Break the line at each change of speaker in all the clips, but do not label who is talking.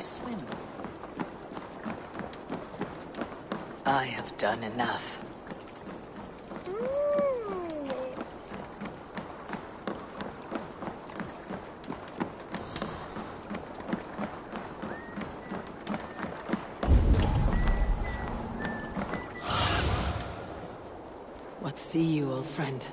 swim.
I have done enough. What see you, old friend?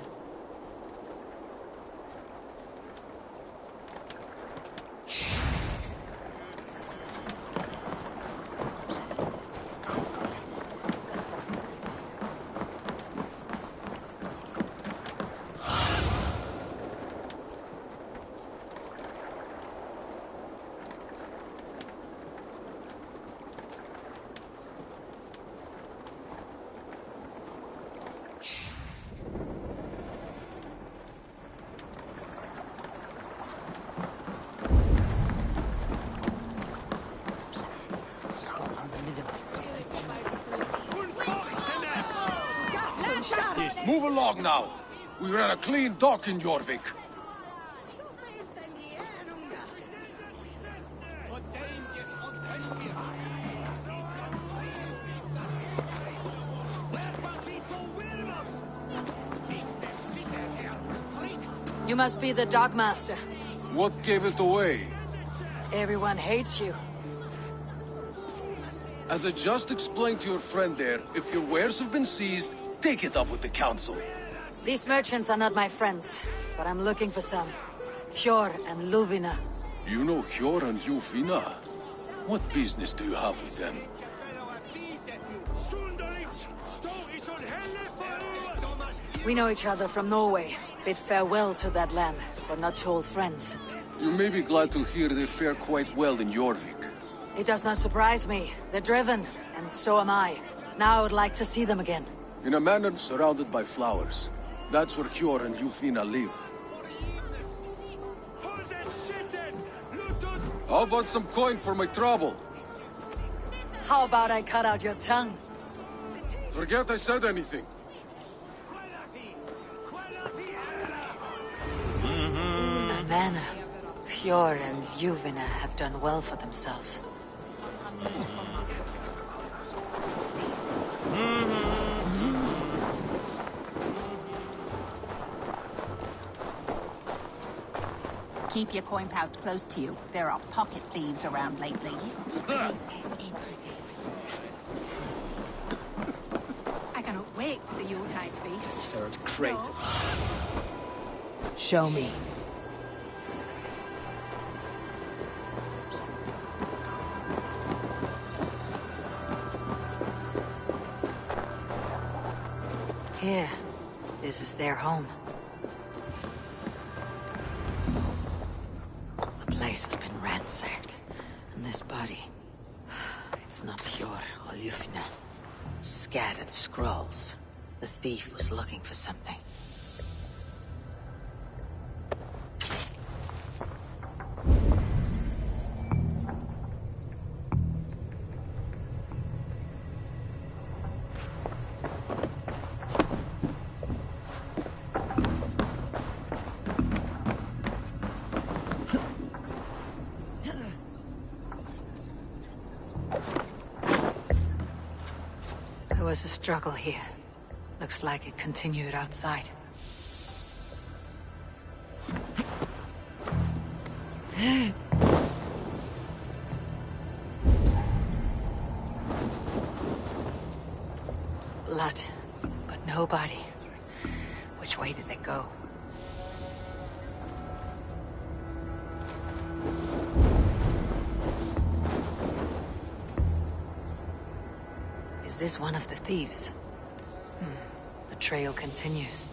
Move along now. We ran a clean dock in Jorvik.
You must be the dockmaster.
What gave it away?
Everyone hates you.
As I just explained to your friend there, if your wares have been seized, take it up with the council.
These merchants are not my friends, but I'm looking for some. Hjor and Luvina.
You know Hjor and Luvina? What business do you have with them?
We know each other from Norway. Bid farewell to that land, but not to old friends.
You may be glad to hear they fare quite well in Jorvik.
It does not surprise me. They're driven, and so am I. Now I would like to see them again.
In a manor surrounded by flowers. That's where Hjor and Luvina live. How about some coin for my trouble?
How about I cut out your tongue?
Forget I said anything.
A manor. Hjor and Luvina have done well for themselves.
Keep your coin pouch close to you. There are pocket thieves around lately. I cannot wait for the Yuletide feast.
Third crate.
Show me. Here. This is their home. The place has been ransacked. And this body... It's not Hjor or Lufna. Scattered scrolls. The thief was looking for something. There was a struggle here. Looks like it continued outside. Blood, but no body. Which way did they go? Is this one of the thieves? The trail continues.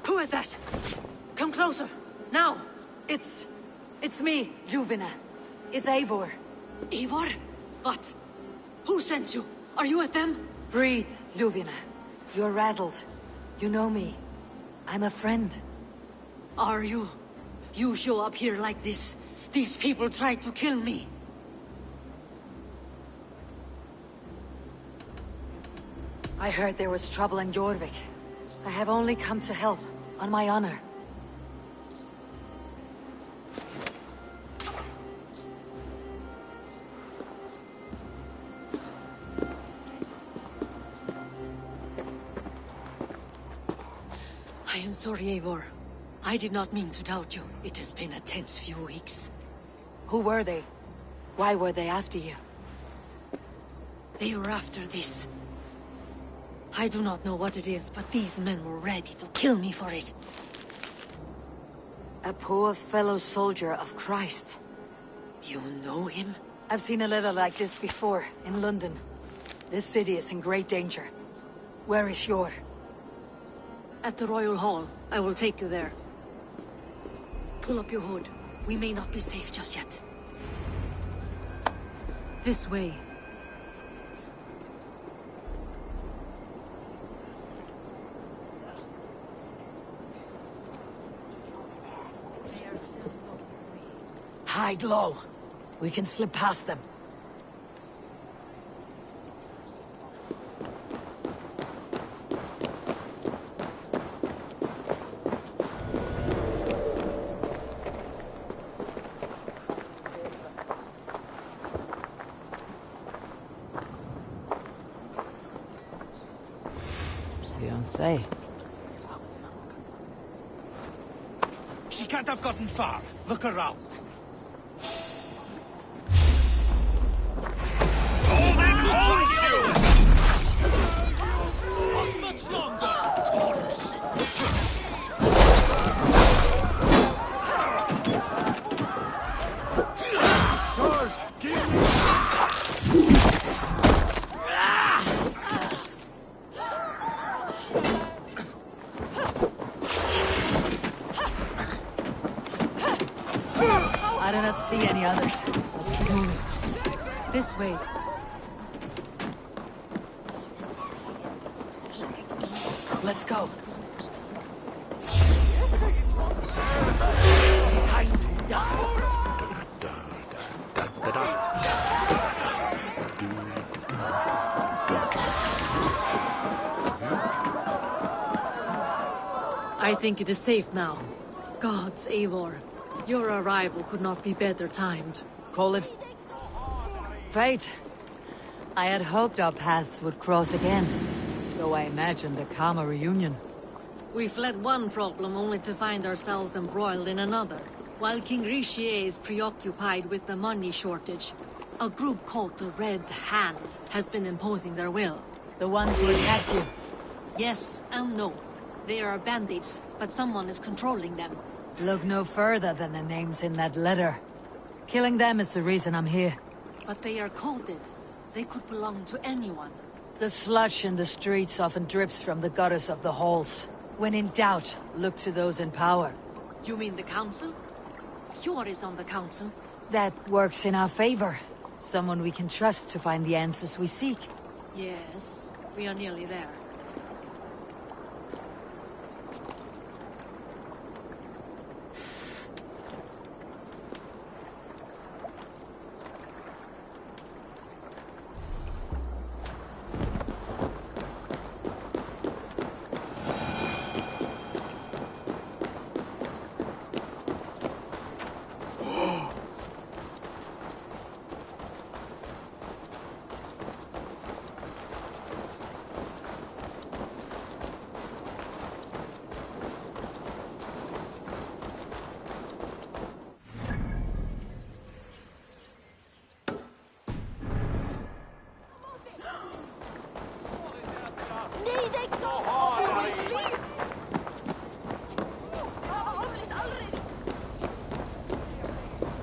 Who is that? Come closer, now! It's me, Luvina. It's Eivor.
Eivor? What? Who sent you? Are you with them?
Breathe, Luvina. You're rattled. You know me. I'm a friend.
Are you You show up here like this. These people tried to kill me.
I heard there was trouble in Jorvik. I have only come to help, on my honor.
I am sorry, Eivor. I did not mean to doubt you. It has been a tense few weeks.
Who were they? Why were they after you?
They were after this. I do not know what it is, but these men were ready to kill me for it.
A poor fellow soldier of Christ.
You know him?
I've seen a letter like this before, in London. This city is in great danger. Where is Jor?
At the Royal Hall. I will take you there. Pull up your hood. We may not be safe just yet. This way.
Hide low. We can slip past them.
You don't say.
She can't have gotten far. Look around.
I do not see any others. Let's keep moving.
This way.
Let's go.
I think it is safe now. Gods, Eivor. Your arrival could not be better timed.
Call it fate. I had hoped our paths would cross again, though I imagined a calmer reunion.
We fled one problem only to find ourselves embroiled in another. While King Richier is preoccupied with the money shortage, a group called the Red Hand has been imposing their will.
The ones who attacked you.
Yes and no. They are bandits, but someone is controlling them.
Look no further than the names in that letter. Killing them is the reason I'm here.
But they are coded. They could belong to anyone.
The sludge in the streets often drips from the gutters of the halls. When in doubt, look to those in power.
You mean the council? Hjor is on the council.
That works in our favor. Someone we can trust to find the answers we seek.
Yes, we are nearly there.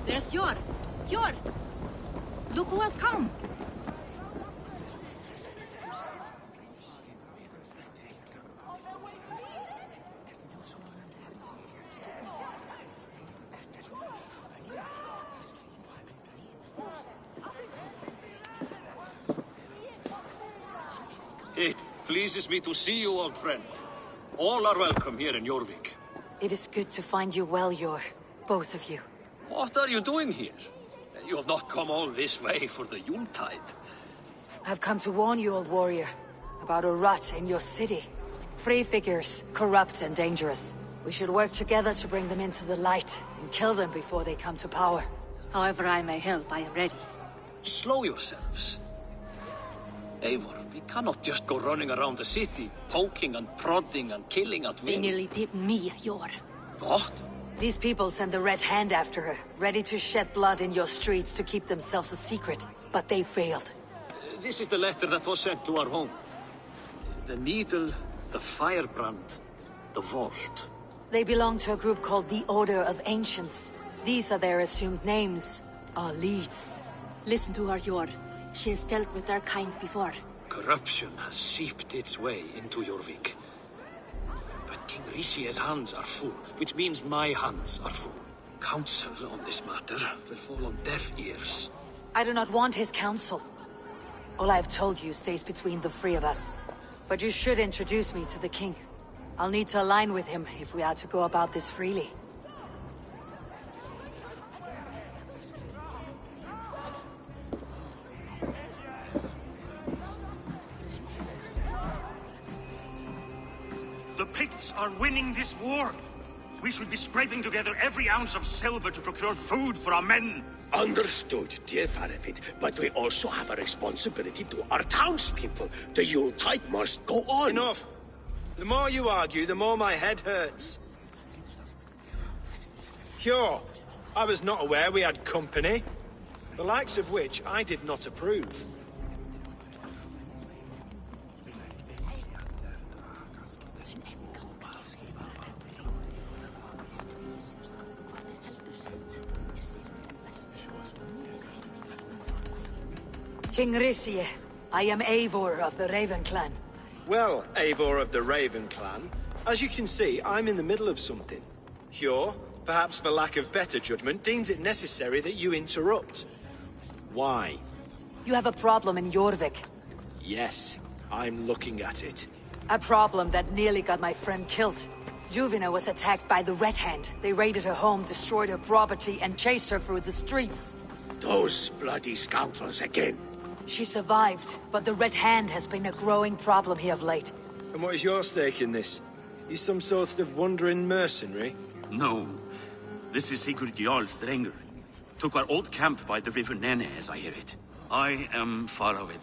There's Hjor! Hjor! Look who has come!
It pleases me to see you, old friend. All are welcome here in Jorvik.
It is good to find you well, Jor.
both of you.
What are you doing here? You have not come all this way for the Yuletide.
I've come to warn you, old warrior, about a rot in your city. Free figures, corrupt and dangerous. We should work together to bring them into the light and kill them before they come to power. However I may help, I am ready.
Slow yourselves. Eivor, we cannot just go running around the city, poking and prodding and killing at
They
will.
nearly did me, Yor.
What?
These people sent the Red Hand after her, ready to shed blood in your streets to keep themselves a secret. But they failed.
This is the letter that was sent to our home. The needle, the firebrand, the vault.
They belong to a group called the Order of Ancients. These are their assumed names. Our leads. Listen to her, Yor. She has dealt with their kind before.
Corruption has seeped its way into Jorvik. But King Rishie's hands are full, which means my hands are full. Counsel on this matter will fall on deaf ears.
I do not want his counsel. All I have told you stays between the three of us. But you should introduce me to the king. I'll need to align with him if we are to go about this freely.
The Picts are winning this war. We should be scraping together every ounce of silver to procure food for our men.
Understood, dear Faravid, but we also have a responsibility to our townspeople. The Yuletide must go on.
Enough! The more you argue, the more my head hurts. Sure, I was not aware we had company, the likes of which I did not approve.
King Risie, I am Eivor of the Raven clan.
Well, Eivor of the Raven clan, as you can see, I'm in the middle of something. Hjor, perhaps for lack of better judgment, deems it necessary that you interrupt. Why?
You have a problem in Jorvik.
Yes, I'm looking at it.
A problem that nearly got my friend killed. Juvina was attacked by the Red Hand. They raided her home, destroyed her property, and chased her through the streets.
Those bloody scoundrels again.
She survived, but the Red Hand has been a growing problem here of late.
And what is your stake in this? You some sort of wandering mercenary?
No. This is Sigurd Jarl Strenger. Took our old camp by the river Nene, as I hear it. I am Faravid,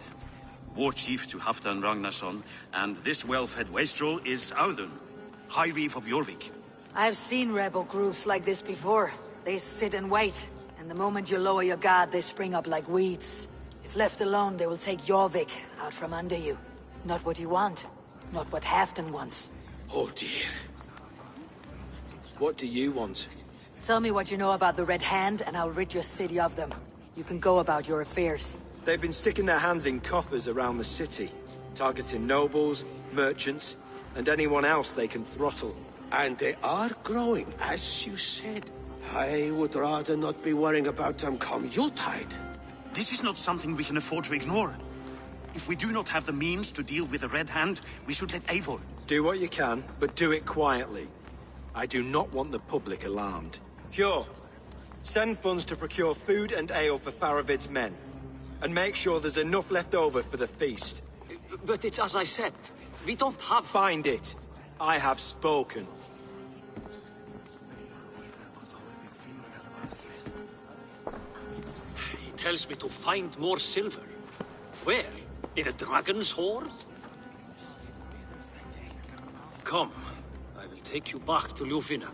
war chief to Halfdan Ragnarsson, and this well-fed wastrel is Audun, High Reef of Jorvik.
I've seen rebel groups like this before. They sit and wait, and the moment you lower your guard, they spring up like weeds. If left alone, they will take Jorvik out from under you. Not what you want, not what Halfdan wants.
Oh dear.
What do you want?
Tell me what you know about the Red Hand, and I'll rid your city of them. You can go about your affairs.
They've been sticking their hands in coffers around the city, targeting nobles, merchants, and anyone else they can throttle.
And they are growing, as you said. I would rather not be worrying about them come Yuletide.
This is not something we can afford to ignore. If we do not have the means to deal with the Red Hand, we should let Eivor.
Do what you can, but do it quietly. I do not want the public alarmed. Hjor, send funds to procure food and ale for Faravid's men. And make sure there's enough left over for the feast.
But it's as I said, we don't have...
Find it. I have spoken.
He tells me to find more silver. Where? In a dragon's hoard? Come, I will take you back to Ljufina.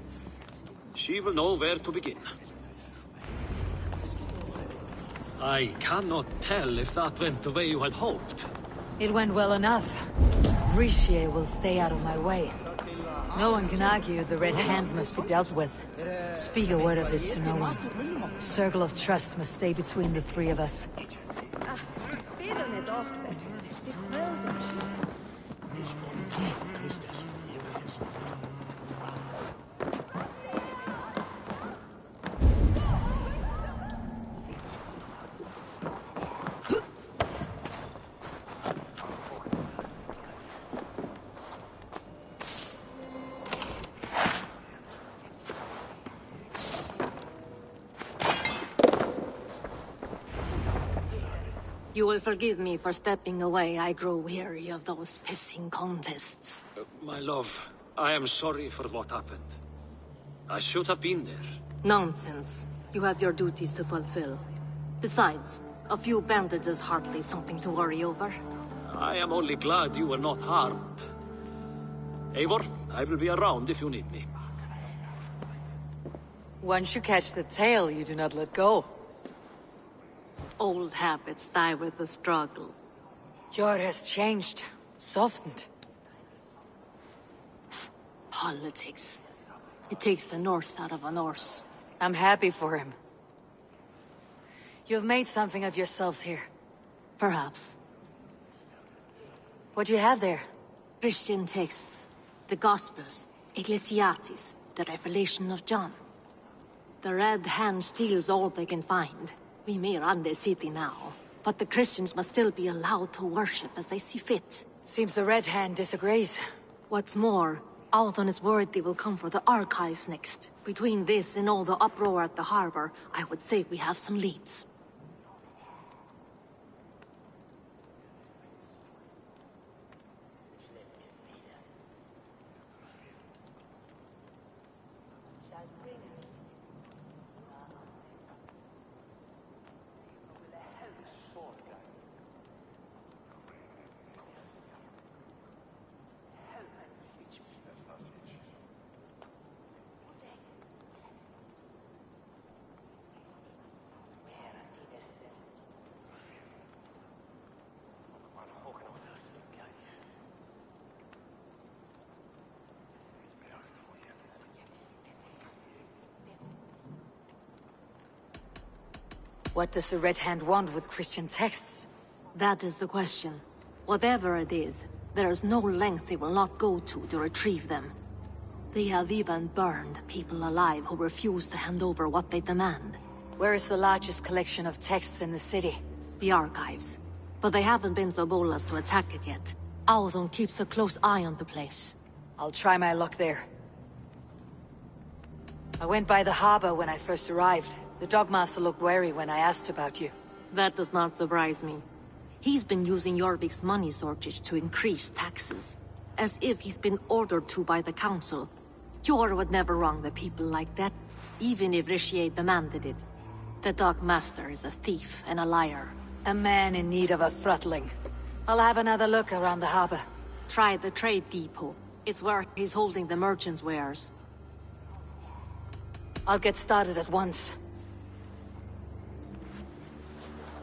She will know where to begin. I cannot tell if that went the way you had hoped.
It went well enough. Risie will stay out of my way. No one can argue the Red Hand must be dealt with. Speak a word of this to no one. Circle of trust must stay between the three of us. You will forgive me for stepping away. I grow weary of those pissing contests.
My love, I am sorry for what happened. I should have been there.
Nonsense. You have your duties to fulfill. Besides, a few bandits is hardly something to worry over.
I am only glad you were not harmed. Eivor, I will be around if you need me.
Once you catch the tail, you do not let go.
Old habits die with the struggle.
Jor has changed, softened.
Politics. It takes the Norse out of a Norse.
I'm happy for him. You have made something of yourselves here.
Perhaps.
What do you have there?
Christian texts. The Gospels. Ecclesiastes. The Revelation of John. The Red Hand steals all they can find. We may run the city now, but the Christians must still be allowed to worship as they see fit.
Seems the Red Hand disagrees.
What's more, Althon is worried they will come for the archives next. Between this and all the uproar at the harbor, I would say we have some leads.
What does the Red Hand want with Christian texts?
That is the question. Whatever it is, there is no length they will not go to retrieve them. They have even burned people alive who refuse to hand over what they demand.
Where is the largest collection of texts in the city?
The archives. But they haven't been so bold as to attack it yet. Althon keeps a close eye on the place.
I'll try my luck there. I went by the harbor when I first arrived. The Dogmaster looked wary when I asked about you.
That does not surprise me. He's been using Jorvik's money shortage to increase taxes. As if he's been ordered to by the council. Jor would never wrong the people like that, even if Richier demanded it. The Dogmaster is a thief and a liar.
A man in need of a throttling. I'll have another look around the harbor.
Try the trade depot. It's where he's holding the merchants' wares.
I'll get started at once.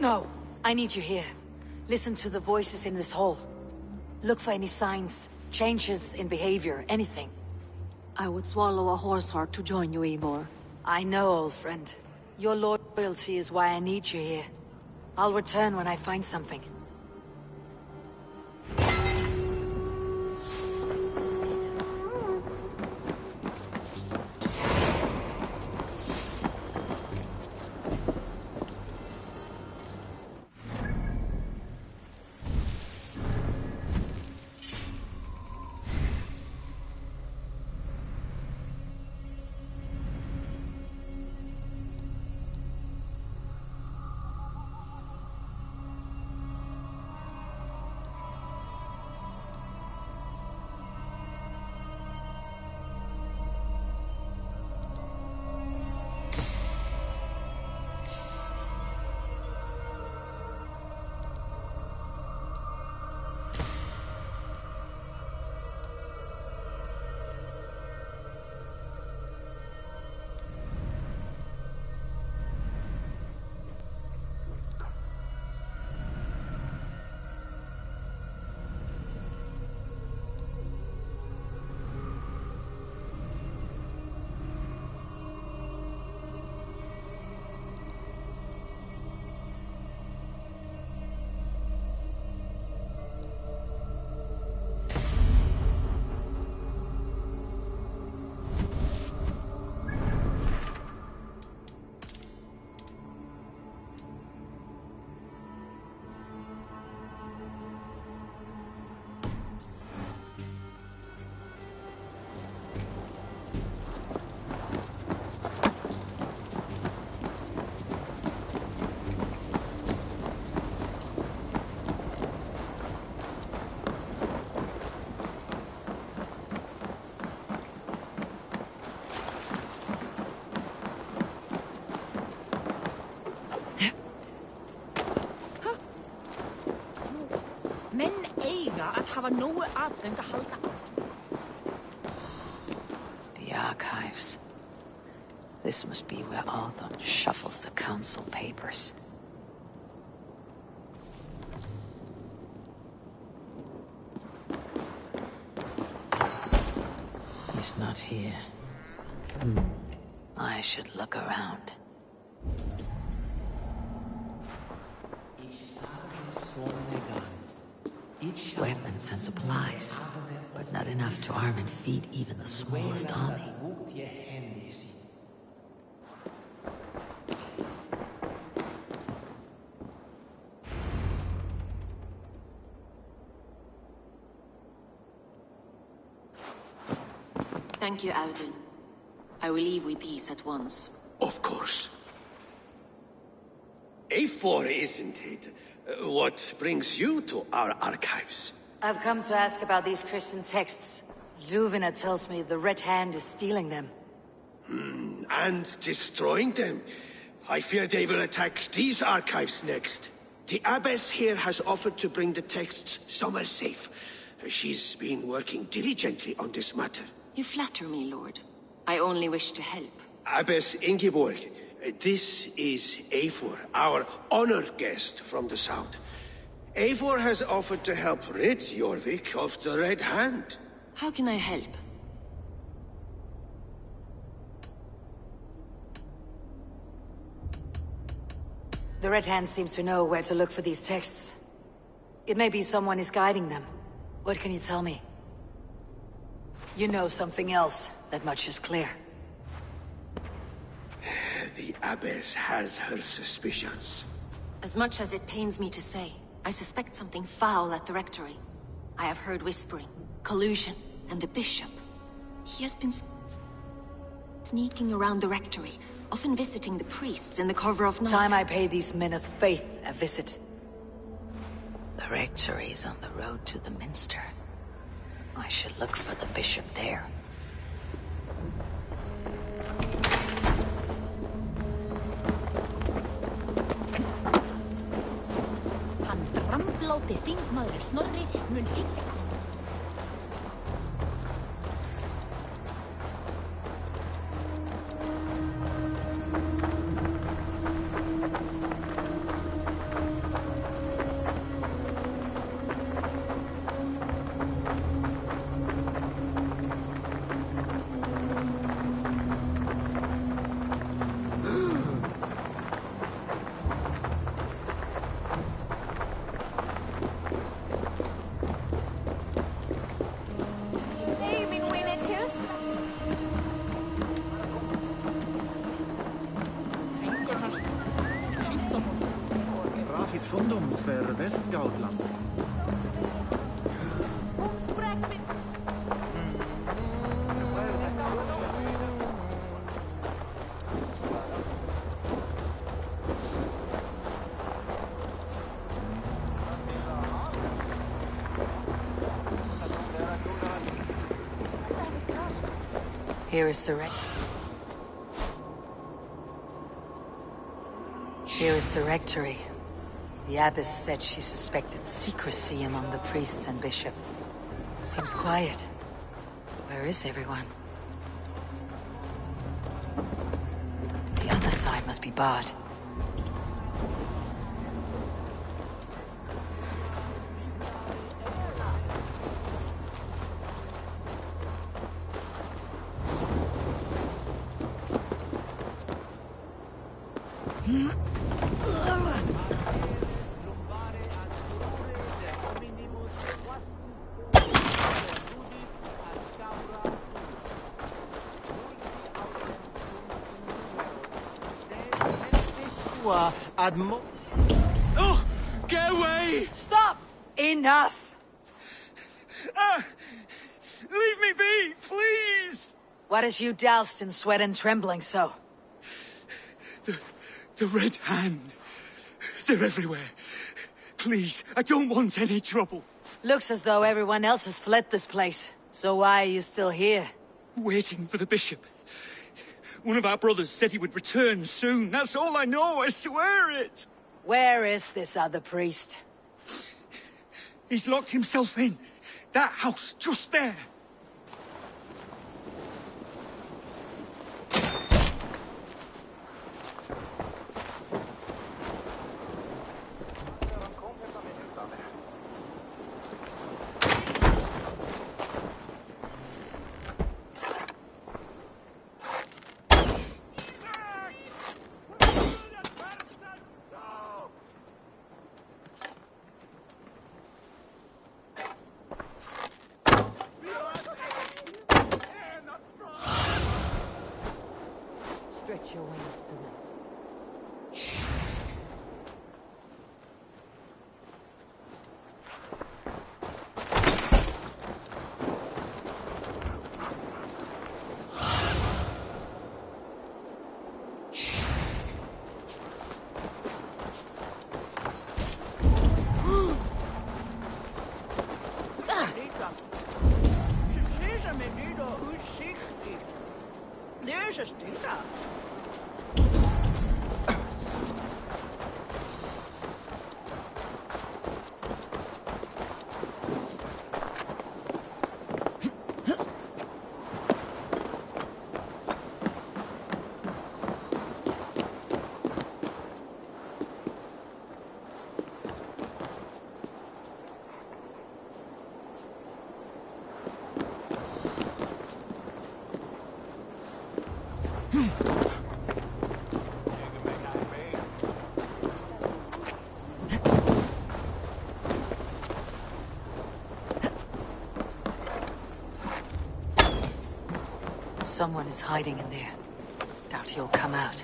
No, I need you here. Listen to the voices in this hall. Look for any signs, changes in behavior, anything.
I would swallow a horse heart to join you, Eivor.
I know, old friend. Your loyalty is why I need you here. I'll return when I find something. The archives. This must be where Arthur shuffles the council papers. He's not here. I should look around. Weapons and supplies, but not enough to arm and feed even the smallest army.
Thank you, Audun. I will leave with these at once.
Of course. A4, isn't it? What brings you to our archives?
I've come to ask about these Christian texts. Juvena tells me the Red Hand is stealing them.
And destroying them. I fear they will attack these archives next. The abbess here has offered to bring the texts somewhere safe. She's been working diligently on this matter.
You flatter me, Lord. I only wish to help.
Abbess Ingeborg, this is Eivor, our honored guest from the south. Eivor has offered to help rid Jorvik of the Red Hand.
How can I help?
The Red Hand seems to know where to look for these texts. It may be someone is guiding them. What can you tell me? You know something else. That much is clear.
The abbess has her suspicions.
As much as it pains me to say, I suspect something foul at the rectory. I have heard whispering, collusion, and the bishop. He has been sneaking around the rectory, often visiting the priests in the cover of night.
Time I pay these men of faith a visit.
The rectory is on the road to the minster. I should look for the bishop there.
Hann drambláti þingmaður Snorri mun higgja.
Here is the rectory. The abbess said she suspected secrecy among the priests and bishop. Seems quiet. Where is everyone? The other side must be barred.
Oh! Get away!
Stop! Enough!
Leave me be, please!
What has you doused in sweat and trembling so?
The Red Hand. They're everywhere. Please, I don't want any trouble.
Looks as though everyone else has fled this place. So why are you still here?
Waiting for the bishop. One of our brothers said he would return soon. That's all I know, I swear it!
Where is this other priest?
He's locked himself in. That house, just there.
Stretch your wings, Suna.
There's a stinger.
Someone is hiding in there. Doubt he'll come out.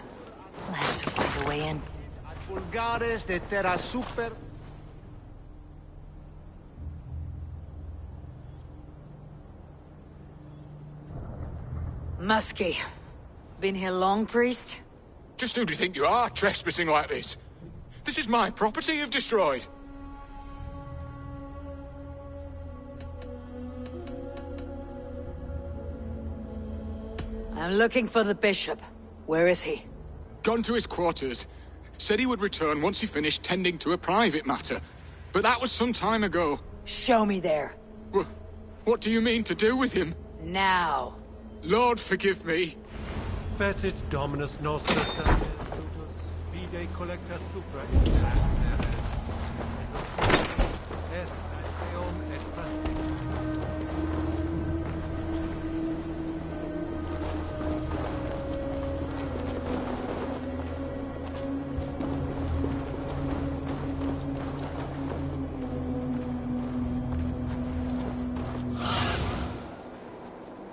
I'll have to find a way in.
Vulgares de terra super.
Muskie. Been here long, priest?
Just who do you think you are, trespassing like this? This is my property you've destroyed.
I'm looking for the bishop. Where is he?
Gone to his quarters. Said he would return once he finished tending to a private matter. But that was some time ago.
Show me there.
What do you mean to do with him?
Now.
Lord, forgive me.
Facet Dominus Nostra Sanctus, Vide Collecta Supra in Est Eum et Pastis.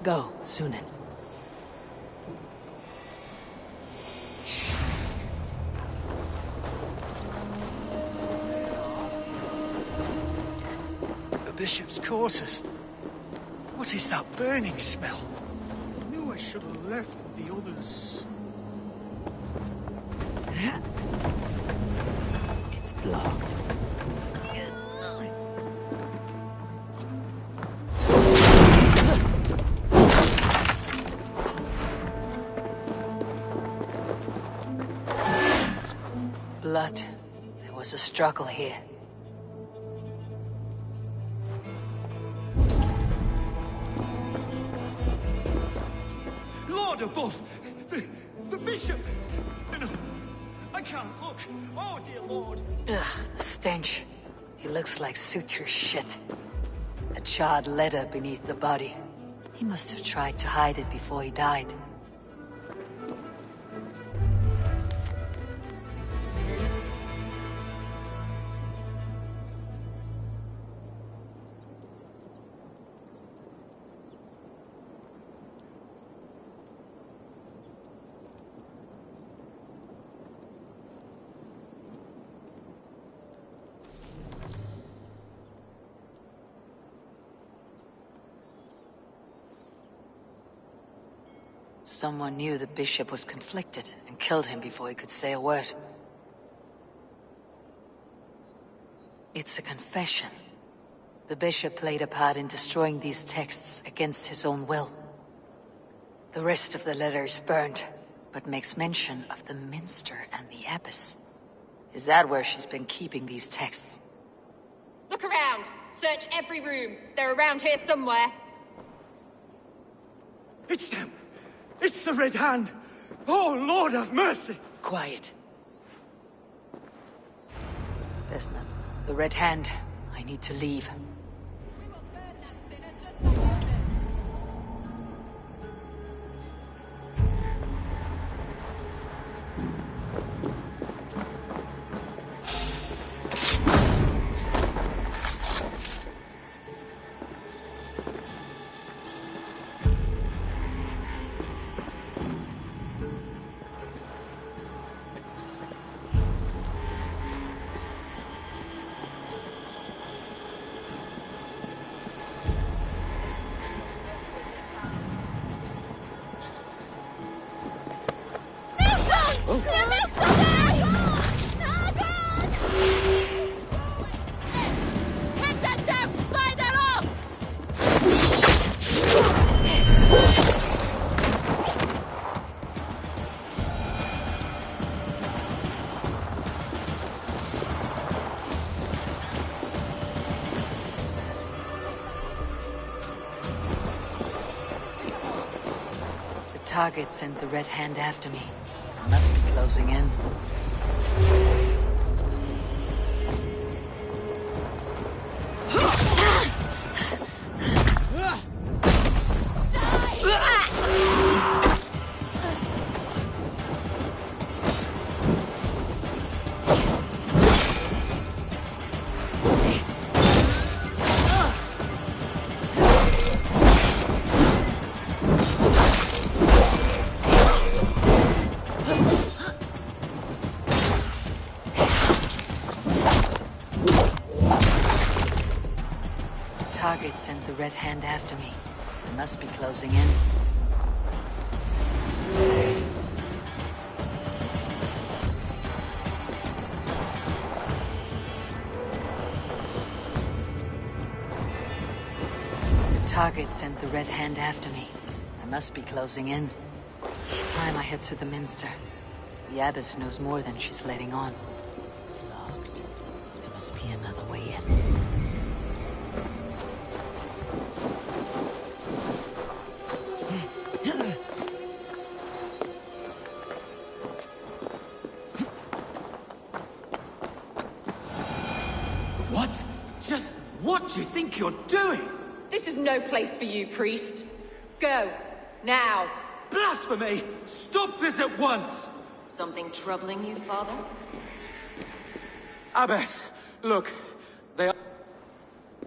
Go, Sunan.
The bishop's quarters. What is that burning smell?
I knew I should have left with the others.
It's blocked.
Blood. There was a struggle here.
Lord above! The bishop! No, I can't look. Oh, dear Lord.
Ugh, the stench. He looks like suture shit. A charred letter beneath the body. He must have tried to hide it before he died. Someone knew the bishop was conflicted and killed him before he could say a word. It's a confession. The bishop played a part in destroying these texts against his own will. The rest of the letter is burnt, but makes mention of the minster and the abbess. Is that where she's been keeping these texts?
Look around.
around. Search every room. They're around here somewhere.
It's them! It's the Red Hand! Oh, Lord have mercy!
Quiet. Listen, the Red Hand. I need to leave. Target sent the Red Hand after me. I must be closing in. Target sent the Red Hand after me. I must be closing in. The target sent the Red Hand after me. I must be closing in. It's time I head to the Minster. The Abbess knows more than she's letting on. Locked. There must be another way in.
What? Just what do you think you're doing?
This is no place for you, priest. Go. Now.
Blasphemy! Stop this at once!
Something troubling you, father?
Abbess, look. They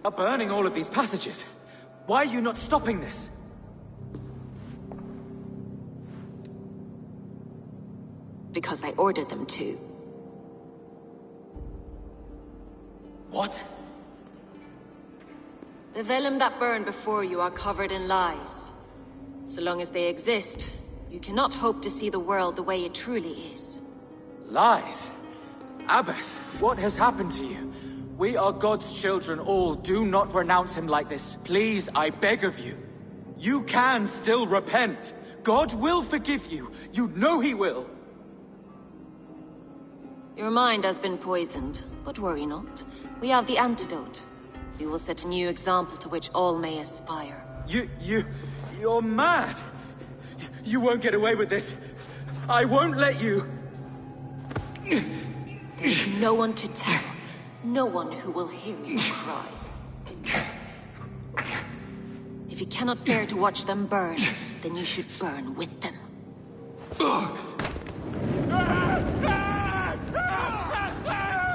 are burning all of these passages. Why are you not stopping this?
Because I ordered them to.
What?
The vellum that burned before you are covered in lies. So long as they exist, you cannot hope to see the world the way it truly is.
Lies? Abbess, what has happened to you? We are God's children all. Do not renounce him like this. Please, I beg of you. You can still repent. God will forgive you. You know he will.
Your mind has been poisoned, but worry not. We have the antidote. We will set a new example to which all may aspire.
You're mad! You won't get away with this. I won't let you!
There's no one to tell. No one who will hear your cries. If you cannot bear to watch them burn, then you should burn with them.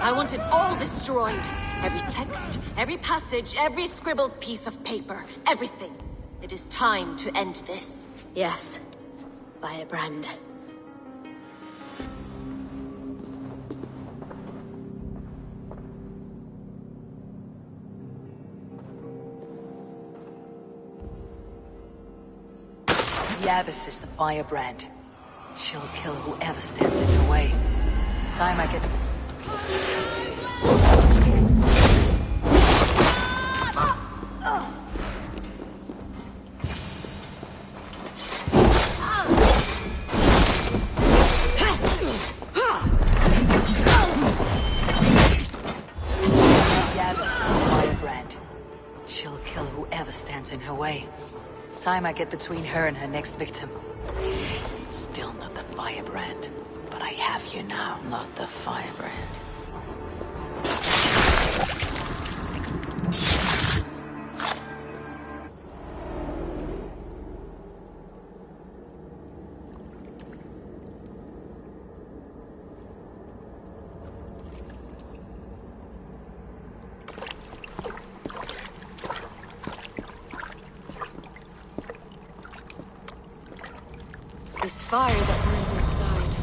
I want it all destroyed. Every text, every passage, every scribbled piece of paper. Everything. It is time to end this.
Yes. Firebrand.
The Abbess is the Firebrand. She'll kill whoever stands in her way. Time I get... The Abbess is the Firebrand. Whatever stands in her way. Time I get between her and her next victim.
Still not the firebrand. But I have you now. Not the firebrand.
This fire that burns inside,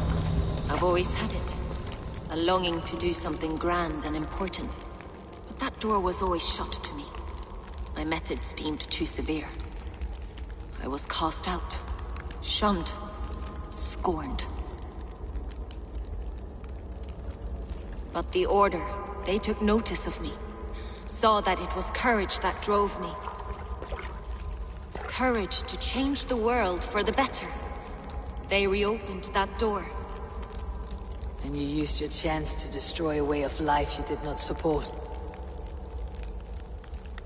I've always had it. A longing to do something grand and important. But that door was always shut to me. My methods deemed too severe. I was cast out, shunned, scorned. But the Order, they took notice of me. Saw that it was courage that drove me. Courage to change the world for the better. They reopened that door.
And you used your chance to destroy a way of life you did not support.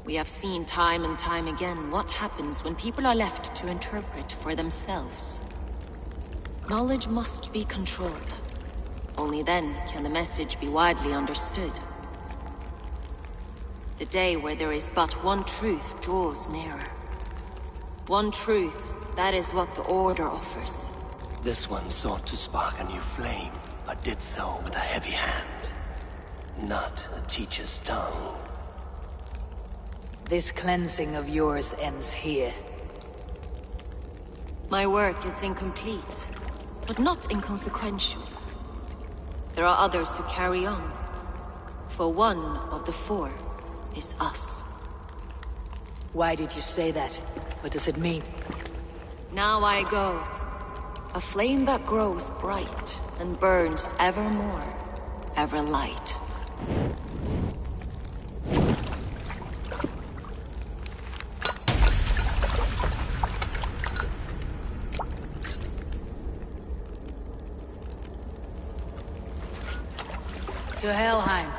We have seen time and time again what happens when people are left to interpret for themselves. Knowledge must be controlled. Only then can the message be widely understood. The day where there is but one truth draws nearer. One truth, that is what the Order offers.
This one sought to spark a new flame, but did so with a heavy hand. Not a teacher's tongue.
This cleansing of yours ends here.
My work is incomplete, but not inconsequential. There are others who carry on. For one of the four is us.
Why did you say that? What does it mean?
Now I go. A flame that grows bright and burns ever more, ever light.
To Helheim,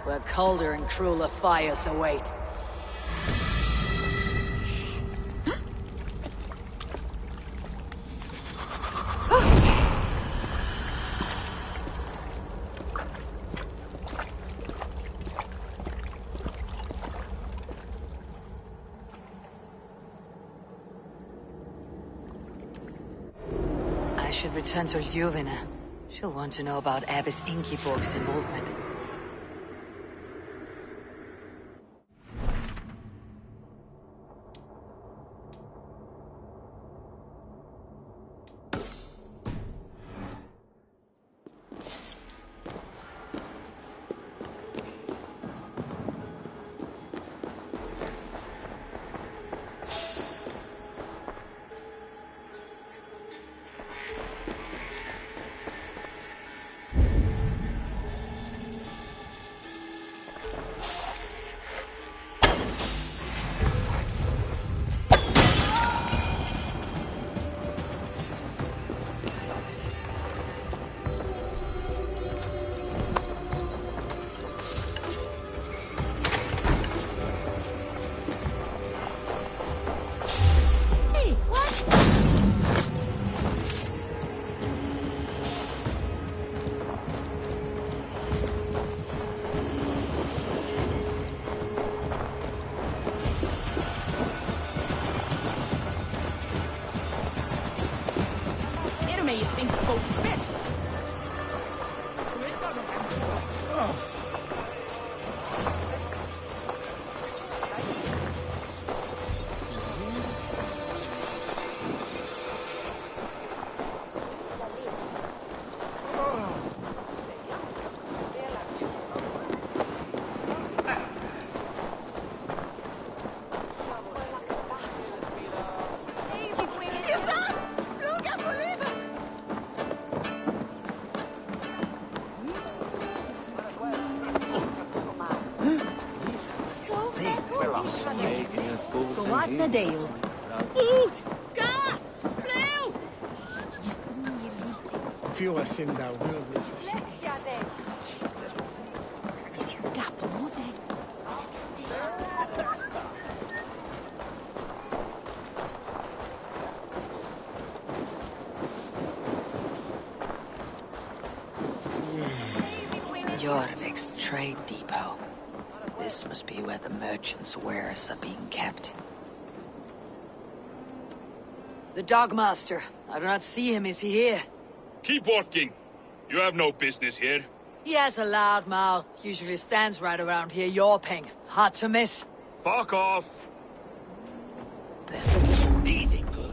where colder and crueler fires await. I should return to Ljuvina. She'll want to know about Abbess Ingeborg's involvement.
Dale. Eat! Ga! Blue!
Fio assim da
next trade depot. This must be where the merchants' wares are being kept.
The Dogmaster. I do not see him. Is he here?
Keep walking. You have no business here.
He has a loud mouth. Usually stands right around here yawping. Hard to miss.
Fuck off.
Breathing good.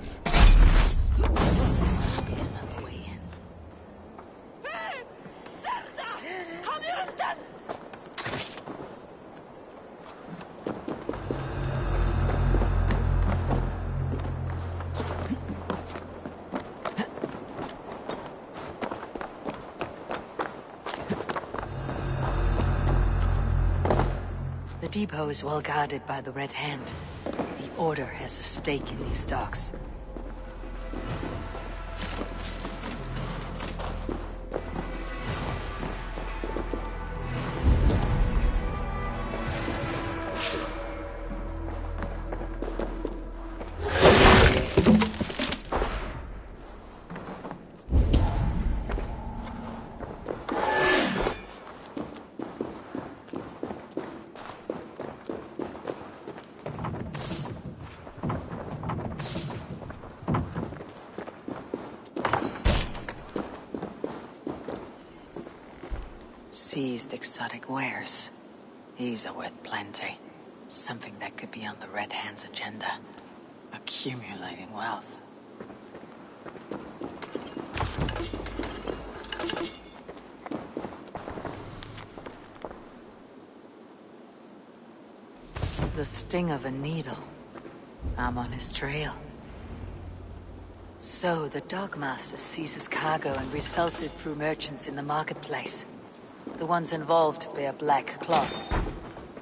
The depot is well guarded by the Red Hand. The Order has a stake in these docks.
Seized exotic wares. These are worth plenty. Something that could be on the Red Hand's agenda. Accumulating wealth. The sting of a needle. I'm on his trail. So, the Dogmaster seizes cargo and resells it through merchants in the marketplace. The ones involved bear black cloths.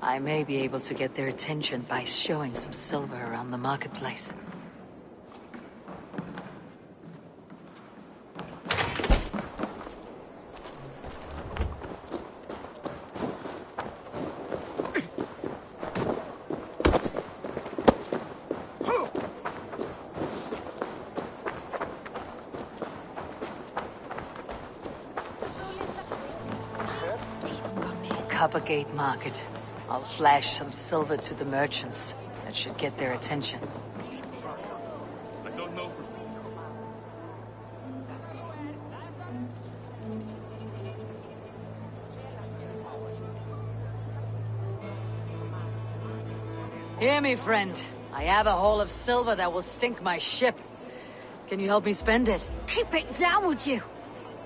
I may be able to get their attention by showing some silver around the marketplace. Coppergate Market. I'll flash some silver to the merchants. That should get their attention.
I don't know for
Hear me, friend. I have a haul of silver that will sink my ship. Can you help me spend it?
Keep it down, would you?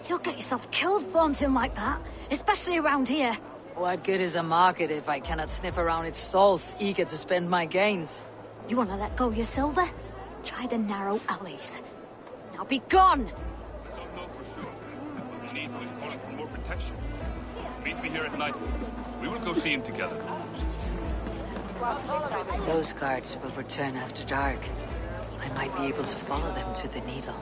You'll get yourself killed flaunting like that, especially around here.
What good is a market if I cannot sniff around its stalls, eager to spend my gains?
You want to let go of your silver? Try the narrow alleys. Now be gone!
I don't know for sure. The Needle is calling for more protection. Meet me here at night. We will go see him together.
Those guards will return after dark. I might be able to follow them to the Needle.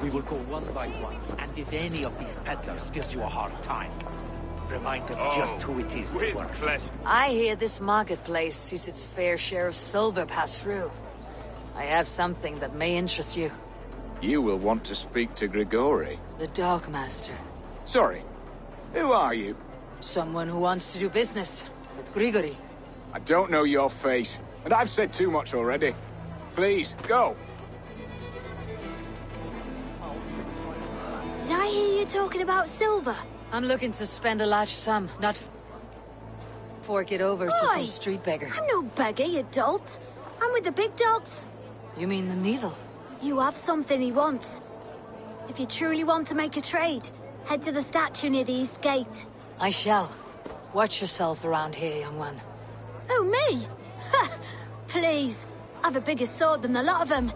We will go one by one, and if any of these peddlers gives you a hard time, remind them just who it is they work for.
I hear this marketplace sees its fair share of silver pass through. I have something that may interest you.
You will want to speak to Grigori.
The Dogmaster.
Sorry, who are you?
Someone who wants to do business with Grigori.
I don't know your face, and I've said too much already. Please, go.
Did I hear you talking about silver?
I'm looking to spend a large sum, not fork it over to some street beggar.
I'm no beggar, you dolt. I'm with the big dogs.
You mean the Needle?
You have something he wants. If you truly want to make a trade, head to the statue near the East Gate.
I shall. Watch yourself around here, young one.
Oh, me? Ha! Please. I've a bigger sword than the lot of them.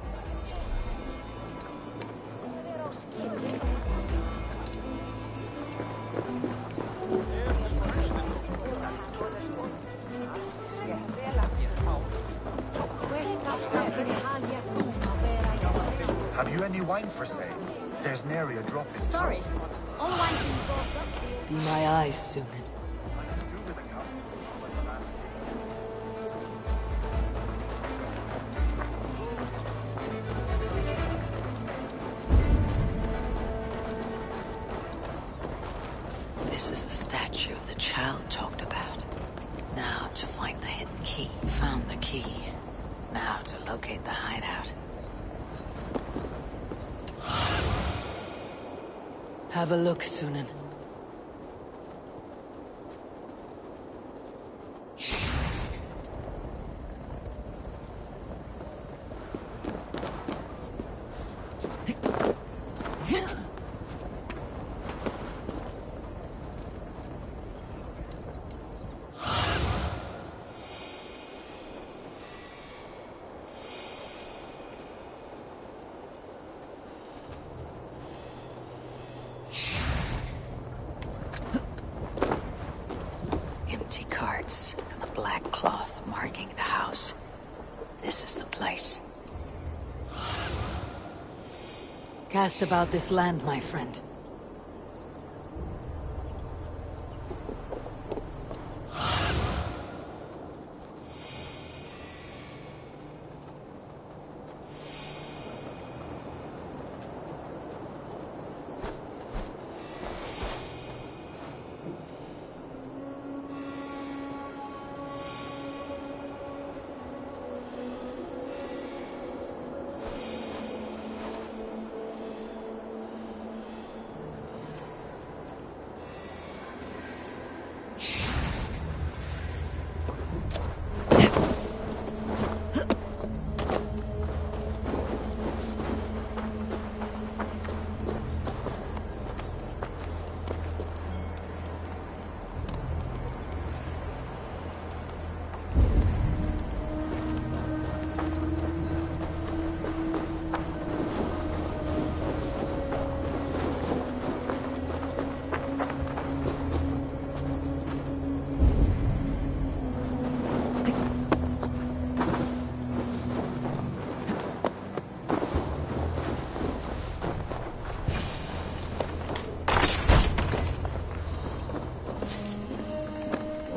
Have you any wine for sale? There's nary a drop in.
Sorry. All wine can be bought up.
Be my eyes, Sunan.
key. Found the key. Now to locate the hideout. Have a look, Sunan. Empty carts and a black cloth marking the house. This is the place. Cast about this land, my friend.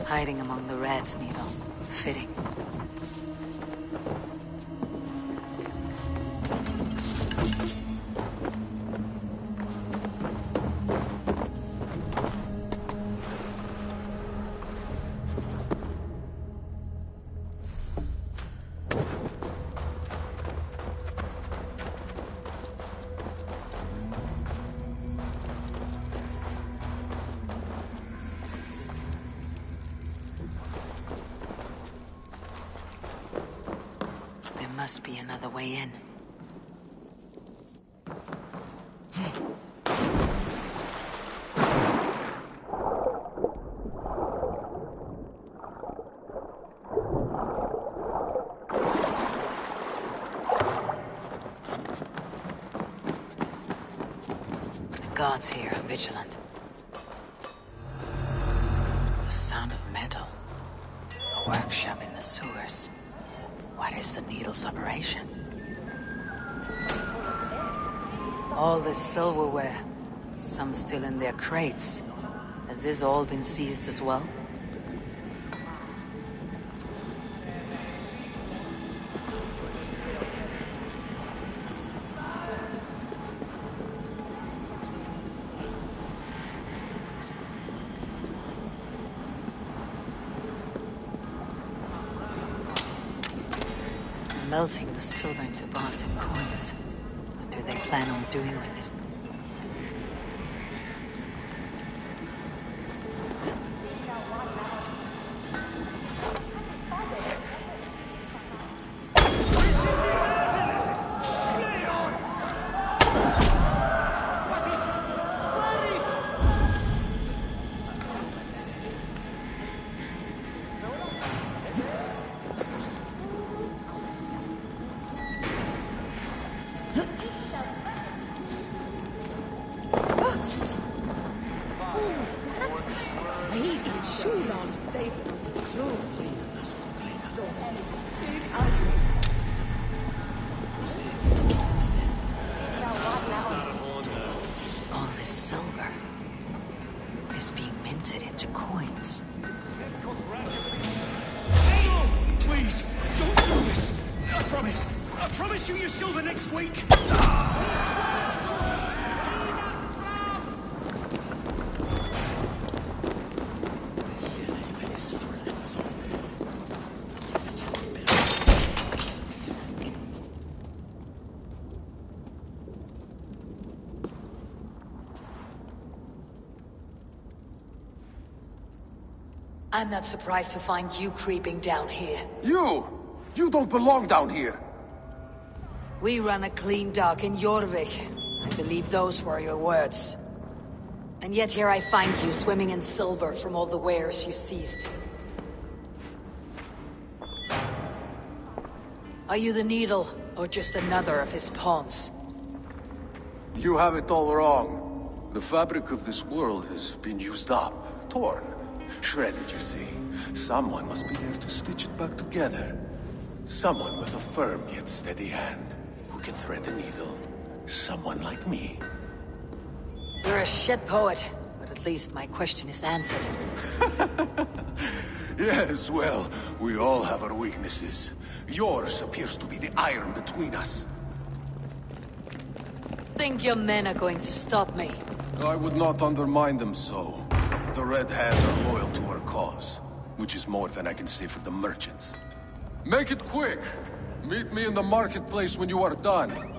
Hiding among the rat's needle. Fitting. Must be another way in. The gods here are vigilant. The sound of metal. A workshop in the sewers. What is the needle's operation? All this silverware. Some still in their crates. Has this all been seized as well? Melting the silver into bars and coins. What do they plan on doing with it? All this silver. What is being minted into coins?
Please, don't do this! I promise you your silver next week!
I'm not surprised to find you creeping down here.
You! You don't belong down here!
We run a clean dock in Jorvik. I believe those were your words. And yet here I find you swimming in silver from all the wares you seized. Are you the Needle, or just another of his pawns?
You have it all wrong. The fabric of this world has been used up, torn, shredded, you see. Someone must be there to stitch it back together. Someone with a firm yet steady hand, who can thread the needle. Someone like me.
You're a shit poet, but at least my question is answered.
Yes, well, we all have our weaknesses. Yours appears to be the iron between us.
Think your men are going to stop me?
I would not undermine them so. The Red Hand are loyal to our cause, which is more than I can say for the merchants. Make it quick! Meet me in the marketplace when you are done.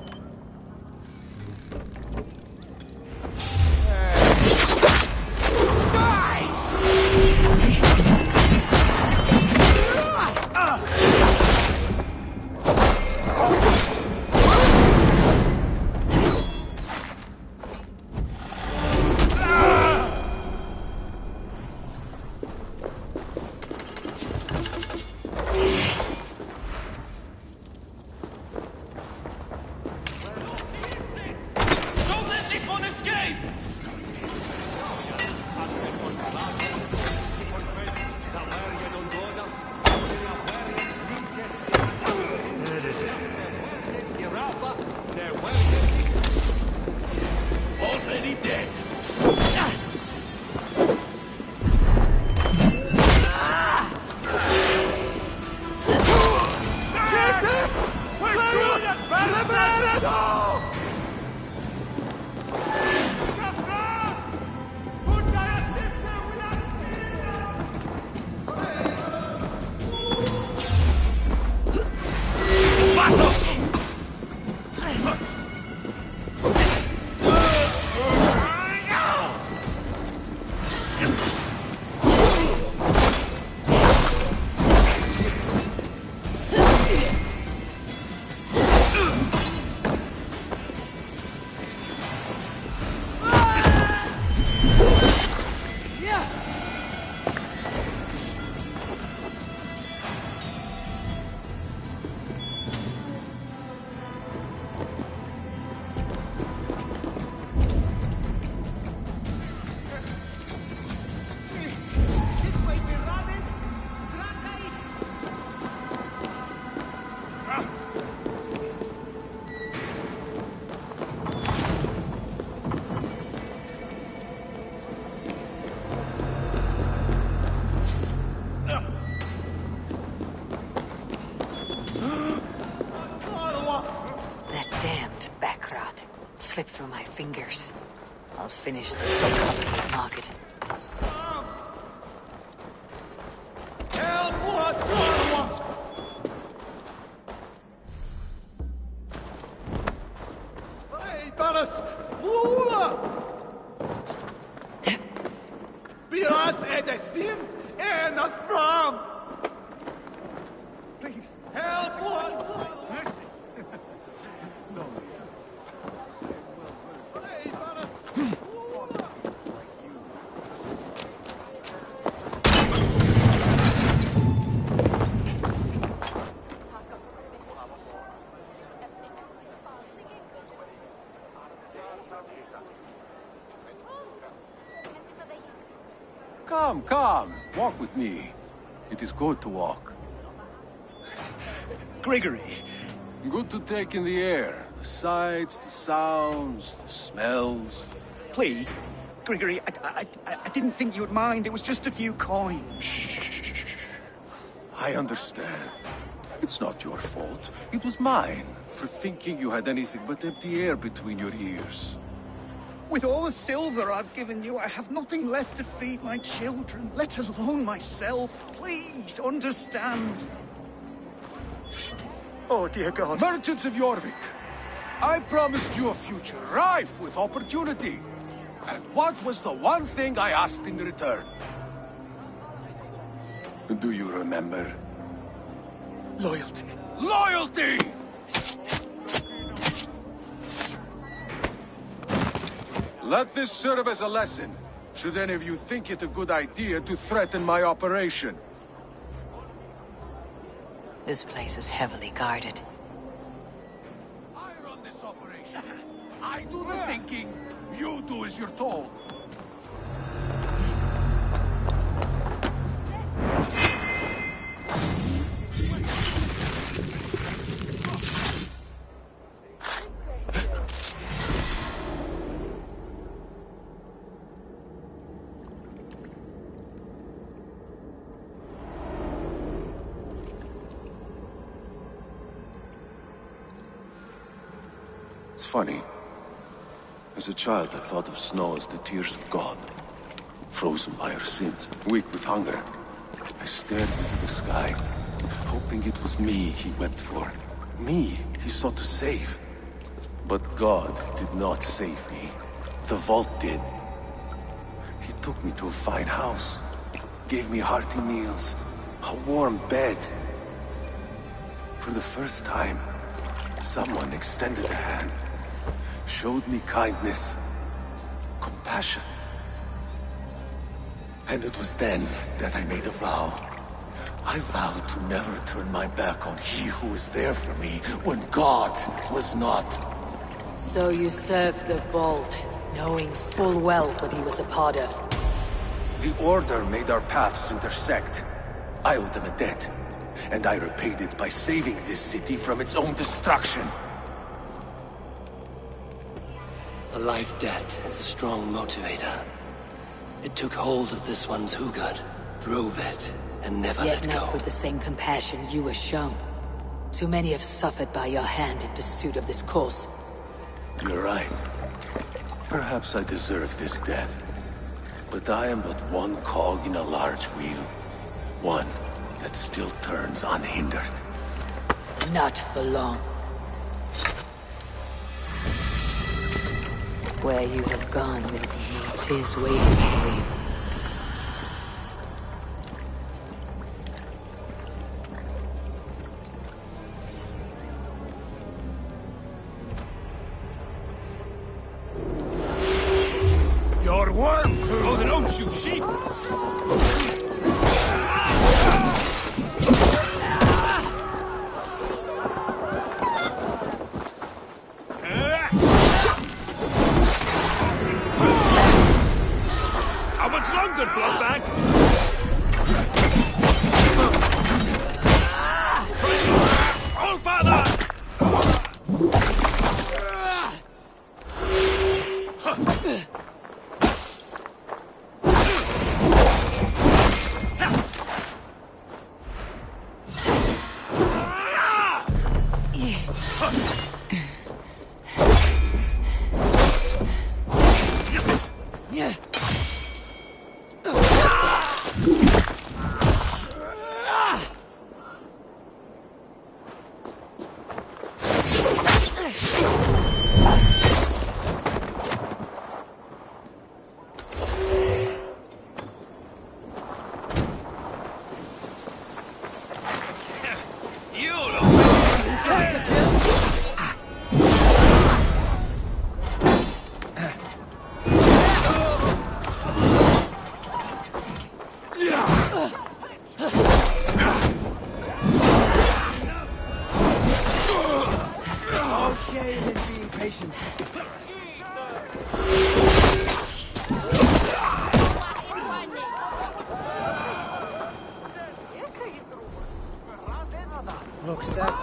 Slip through my fingers. I'll finish this at the market.
Come, walk with me. It is good to walk.
Gregory.
Good to take in the air. The sights, the sounds, the smells.
Please, Gregory, I didn't think you would mind. It was just a few coins.
Shh. I understand. It's not your fault. It was mine, for thinking you had anything but empty air between your ears.
With all the silver I've given you, I have nothing left to feed my children, let alone myself. Please, understand. Oh, dear God.
Merchants of Jorvik, I promised you a future rife with opportunity. And what was the one thing I asked in return? Do you remember?
Loyalty.
Loyalty! Let this serve as a lesson, should any of you think it a good idea to threaten my operation.
This place is heavily guarded.
I run this operation. I do the thinking. You do as you're told. It's funny. As a child, I thought of snow as the tears of God. Frozen by our sins, weak with hunger. I stared into the sky, hoping it was me he wept for. Me he sought to save. But God did not save me. The vault did. He took me to a fine house, gave me hearty meals, a warm bed. For the first time, someone extended a hand, showed me kindness, compassion. And it was then that I made a vow. I vowed to never turn my back on he who was there for me when God was not.
So you served the Vault, knowing full well what he was a part of.
The Order made our paths intersect. I owed them a debt, and I repaid it by saving this city from its own destruction.
A life debt is a strong motivator. It took hold of this one's Hugad, drove it, and never
Yet
let go.
not with the same compassion you were shown. Too many have suffered by your hand in pursuit of this cause.
You're right. Perhaps I deserve this death. But I am but one cog in a large wheel. One that still turns unhindered.
Not for long. Where you have gone, there'll be no tears waiting for you.
Your worm food!
Oh, they don't shoot sheep! How much longer, Bloodbag? All father!
Looks dead.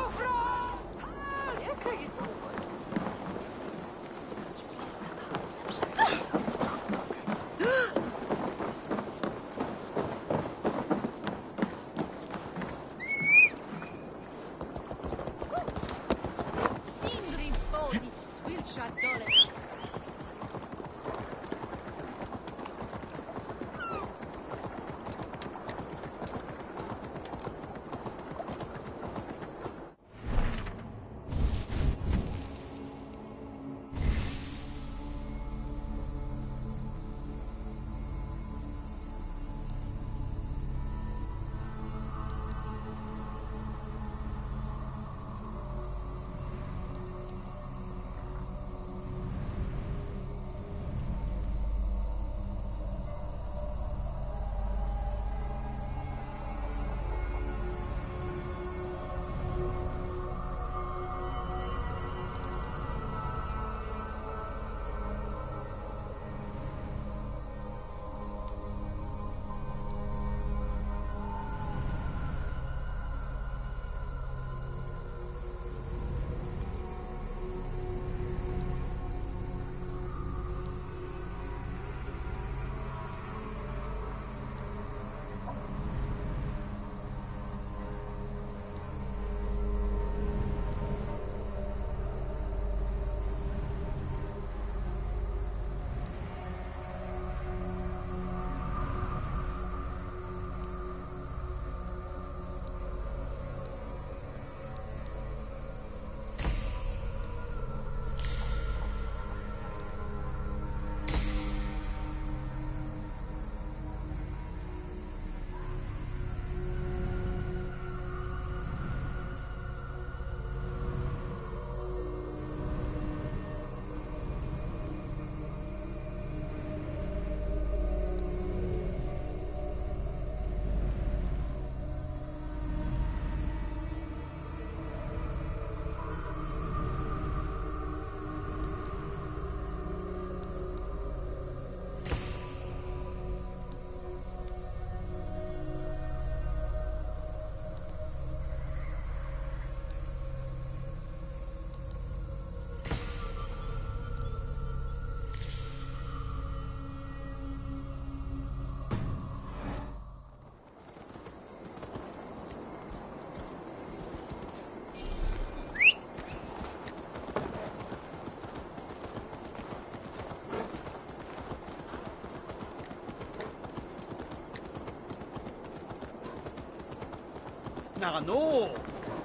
Now, no!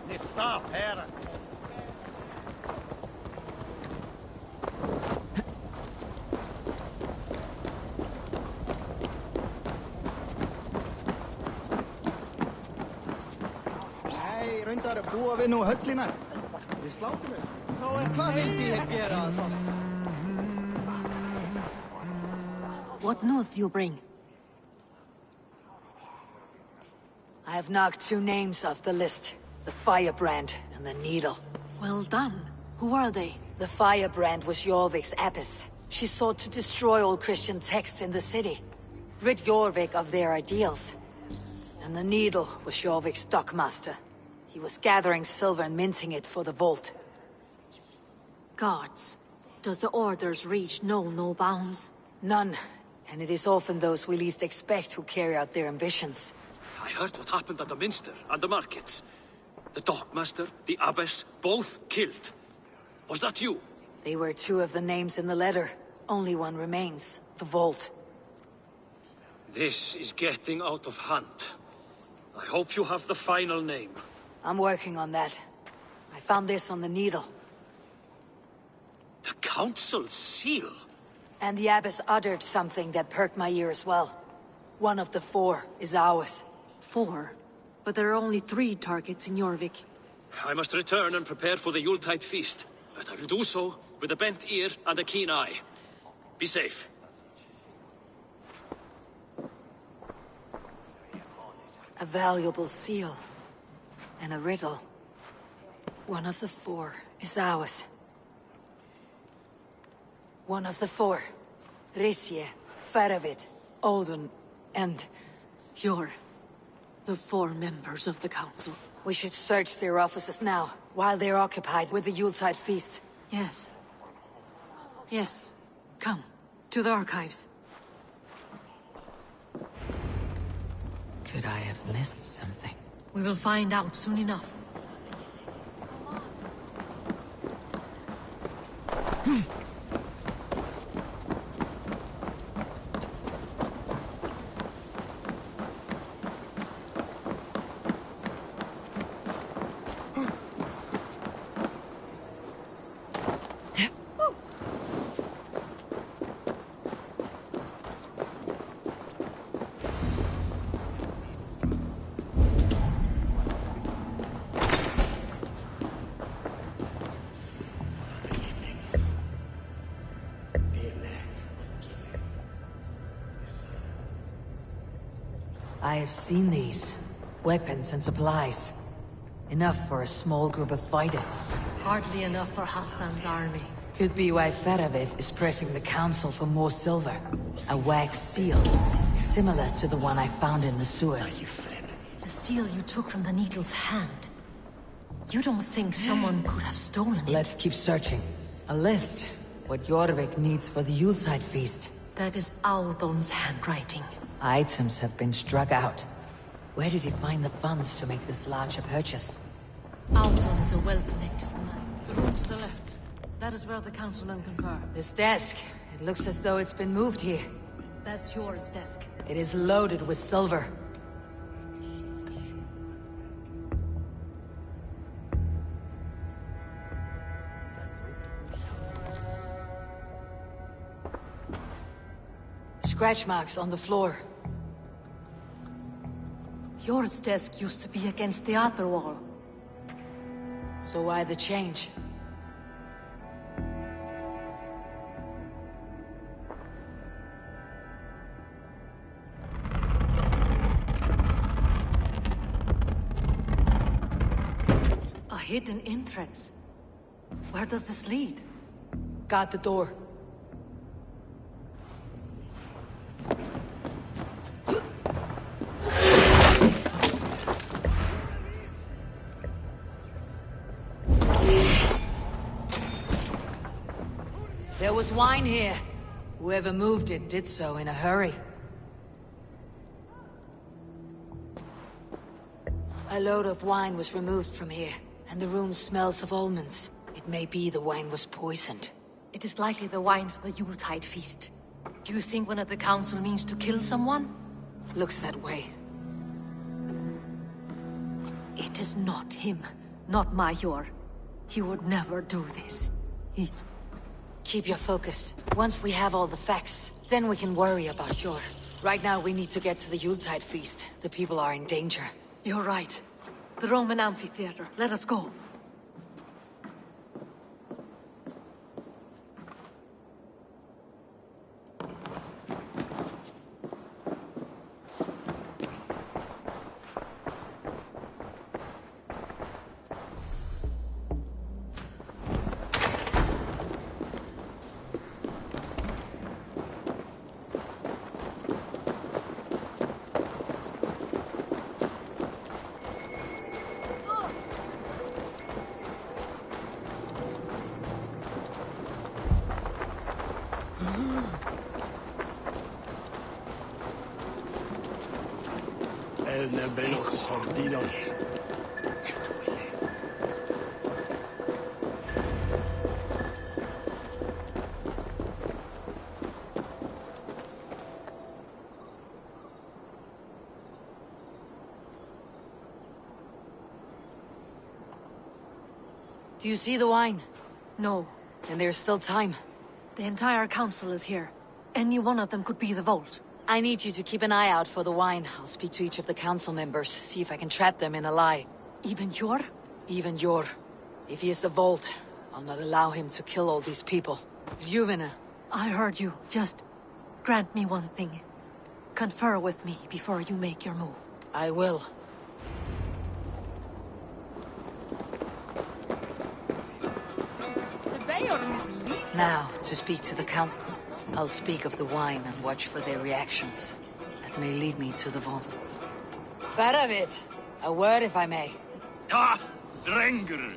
Ni staff här. Nei, reyndar búa við nú höllina. Við slátum við. Nú, en hvað vildi ég gera það?
What news do you bring?
I have knocked 2 names off the list. The Firebrand and the Needle.
Well done. Who are they?
The Firebrand was Jorvik's abbess. She sought to destroy all Christian texts in the city. Rid Jorvik of their ideals. And the Needle was Jorvik's stockmaster. He was gathering silver and minting it for the vault.
Guards. Does the orders reach no bounds?
None. And it is often those we least expect who carry out their ambitions.
I heard what happened at the Minster and the markets. The dockmaster, the abbess, both killed. Was that you?
They were 2 of the names in the letter. Only one remains. The vault.
This is getting out of hand. I hope you have the final name.
I'm working on that. I found this on the Needle.
The Council's seal?
And the abbess uttered something that perked my ear as well. One of the 4 is ours.
4? But there are only 3 targets in Jorvik.
I must return and prepare for the Yuletide feast. But I will do so with a bent ear and a keen eye. Be safe.
A valuable seal. And a riddle. One of the 4 is ours. One of the 4. Risje, Faravid, Odin, and...
You're the 4 members of the Council.
We should search their offices now, while they're occupied with the Yuletide feast.
Yes. Yes. Come, to the archives.
Could I have missed something?
We will find out soon enough.
I have seen these. Weapons and supplies. Enough for a small group of fighters.
Hardly enough for Halfdan's army.
Could be why Faravid is pressing the council for more silver. A wax seal, similar to the one I found in the sewers.
The seal you took from the Needle's hand. You don't think someone could have stolen it?
Let's keep searching. A list. What Jorvik needs for the Yuletide feast.
That is Audon's handwriting.
Items have been struck out. Where did he find the funds to make this larger purchase?
Audon is a well-connected man. The room to the left. That is where the councilmen confer.
This desk. It looks as though it's been moved here.
That's yours desk.
It is loaded with silver. Scratch marks on the floor.
Yours desk used to be against the other wall.
So why the change?
A hidden entrance. Where does this lead?
Guard the door. There was wine here. Whoever moved it did so in a hurry. A load of wine was removed from here, and the room smells of almonds. It may be the wine was poisoned.
It is likely the wine for the Yuletide feast. Do you think one of the council means to kill someone?
Looks that way.
It That is not him. Not Major. He would never do this. He...
Keep your focus. Once we have all the facts, then we can worry about Sjor. Right now we need to get to the Yuletide feast. The people are in danger.
You're right. The Roman amphitheater. Let us go.
Do you see the wine?
No.
And there's still time.
The entire council is here. Any one of them could be the vault.
I need you to keep an eye out for the wine. I'll speak to each of the council members, see if I can trap them in a lie.
Even Jor?
Even Jor. If he is the vault, I'll not allow him to kill all these people. Juvena.
I heard you. Just grant me one thing. Confer with me before you make your move.
I will. Now, to speak to the council. I'll speak of the wine and watch for their reactions. That may lead me to the vault. Faravid, a word if I may.
Ah, Drengr.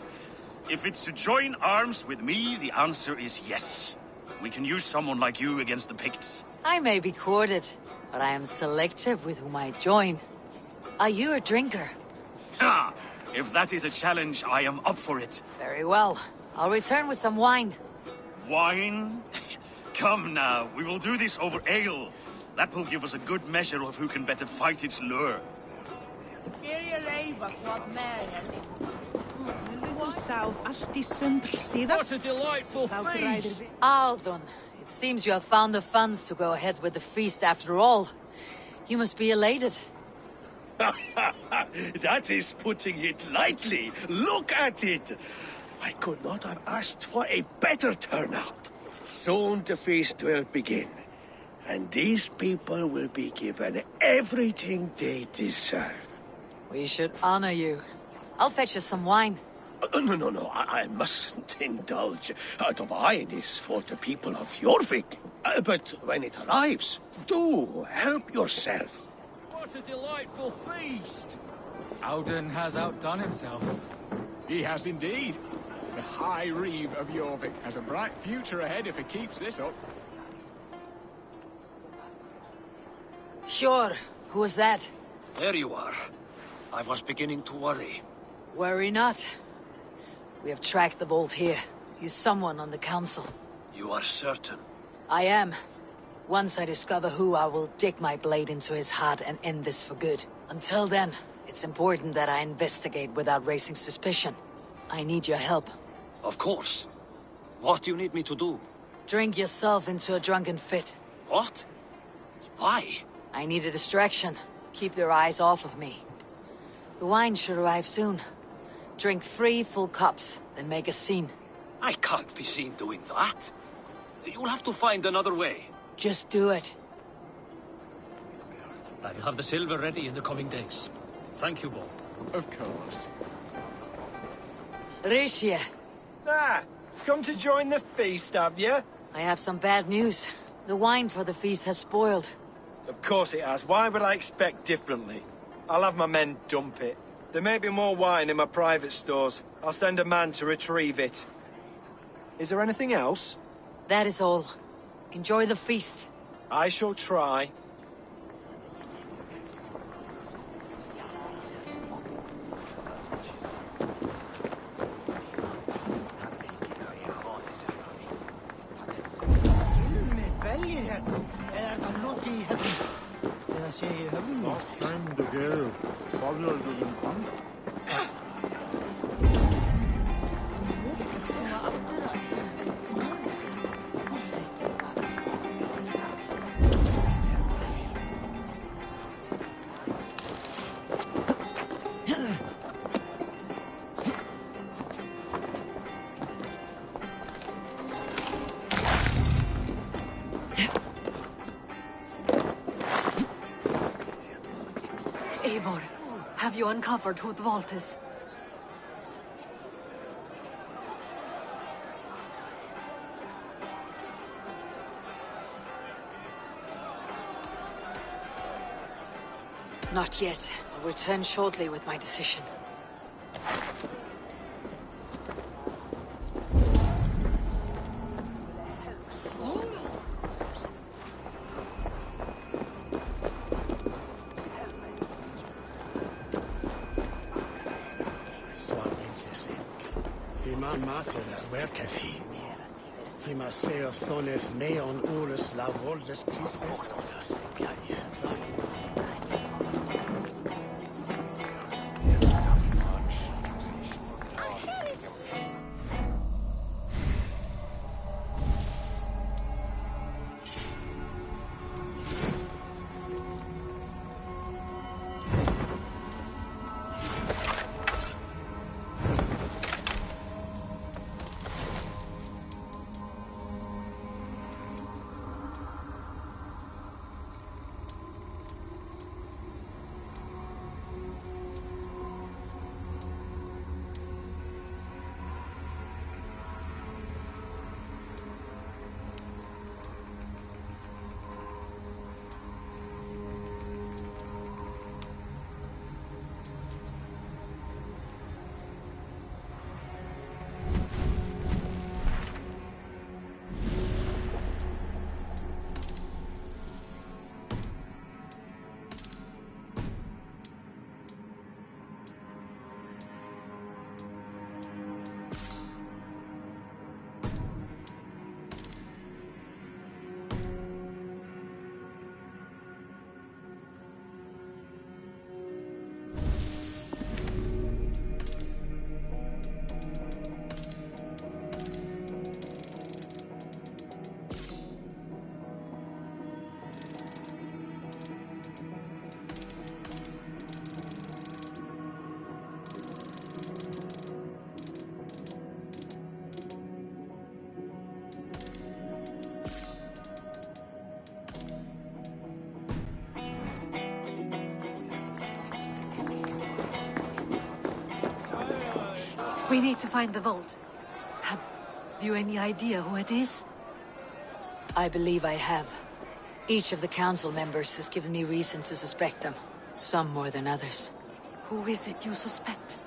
If it's to join arms with me, the answer is yes. We can use someone like you against the Picts.
I may be courted, but I am selective with whom I join. Are you a drinker?
Ha! If that is a challenge, I am up for it.
Very well. I'll return with some wine.
Wine? Come now, we will do this over ale. That will give us a good measure of who can better fight its lure.
What a delightful feast!
Aldon, it seems you have found the funds to go ahead with the feast after all. You must be elated.
That is putting it lightly. Look at it! I could not have asked for a better turnout. Soon the feast will begin, and these people will be given everything they deserve.
We should honor you. I'll fetch us some wine.
No, I mustn't indulge. The wine is for the people of Jorvik. But when it arrives, do help yourself.
What a delightful feast!
Auden has outdone himself.
He has indeed. The High Reeve of Jorvik has a bright future ahead if he keeps this up.
Sure. Who was that?
There you are. I was beginning to worry.
Worry not. We have tracked the vault here. He's someone on the council.
You are certain?
I am. Once I discover who, I will dig my blade into his heart and end this for good. Until then, it's important that I investigate without raising suspicion. I need your help.
Of course. What do you need me to do?
Drink yourself into a drunken fit.
What? Why?
I need a distraction. Keep their eyes off of me. The wine should arrive soon. Drink 3 full cups, then make a scene.
I can't be seen doing that. You'll have to find another way.
Just do it.
I will have the silver ready in the coming days. Thank you, Bo.
Of course.
Rishie.
Ah, come to join the feast, have you?
I have some bad news. The wine for the feast has spoiled.
Of course it has. Why would I expect differently? I'll have my men dump it. There may be more wine in my private stores. I'll send a man to retrieve it. Is there anything else?
That is all. Enjoy the feast.
I shall try.
Last time the girl followed in
you uncovered who the vault is?
Not yet. I'll return shortly with my decision.
Sima Mathera, worketh he? Sima Seo Thones Meon Urus La Voldes Christes?
We need to find the vault. Have you any idea who it is?
I believe I have. Each of the council members has given me reason to suspect them. Some more than others.
Who is it you suspect?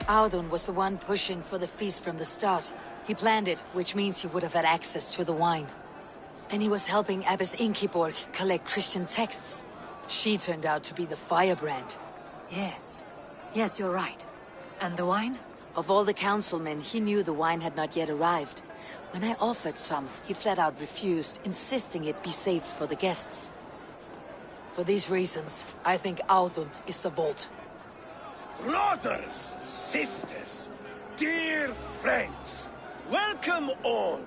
Audun was the one pushing for the feast from the start. He planned it, which means he would have had access to the wine. And he was helping Abbess Ingeborg collect Christian texts. She turned out to be the firebrand.
Yes. Yes, you're right. And the wine?
Of all the councilmen, he knew the wine had not yet arrived. When I offered some, he flat out refused, insisting it be saved for the guests. For these reasons, I think Audun is the vault.
Brothers, sisters, dear friends, welcome all.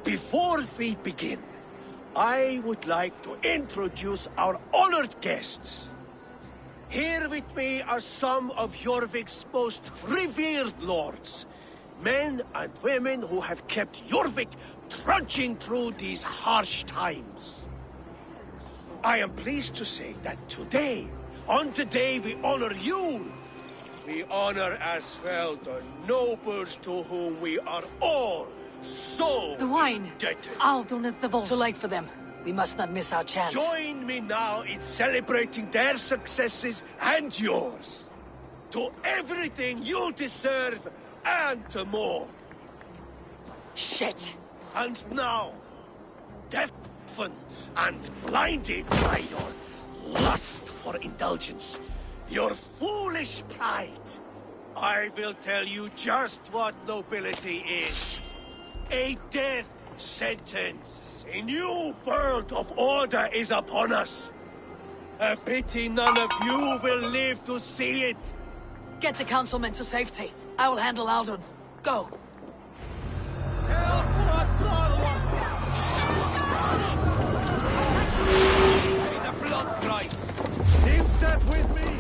Before we begin, I would like to introduce our honored guests. Here with me are some of Jorvik's most revered lords. Men and women who have kept Jorvik trudging through these harsh times. I am pleased to say that today, on the day we honor you, we honor as well the nobles to whom we are all so
the wine.
indebted.
Audun is the vault.
Too late for them. We must not miss our chance.
Join me now in celebrating their successes and yours. To everything you deserve and to more.
Shit.
And now, deafened and blinded by your lust for indulgence, your foolish pride, I will tell you just what nobility is. A death sentence. A new world of order is upon us. A pity none of you will live to see it.
Get the councilmen to safety. I will handle Audun. Go.
Pay the blood price. In step with me.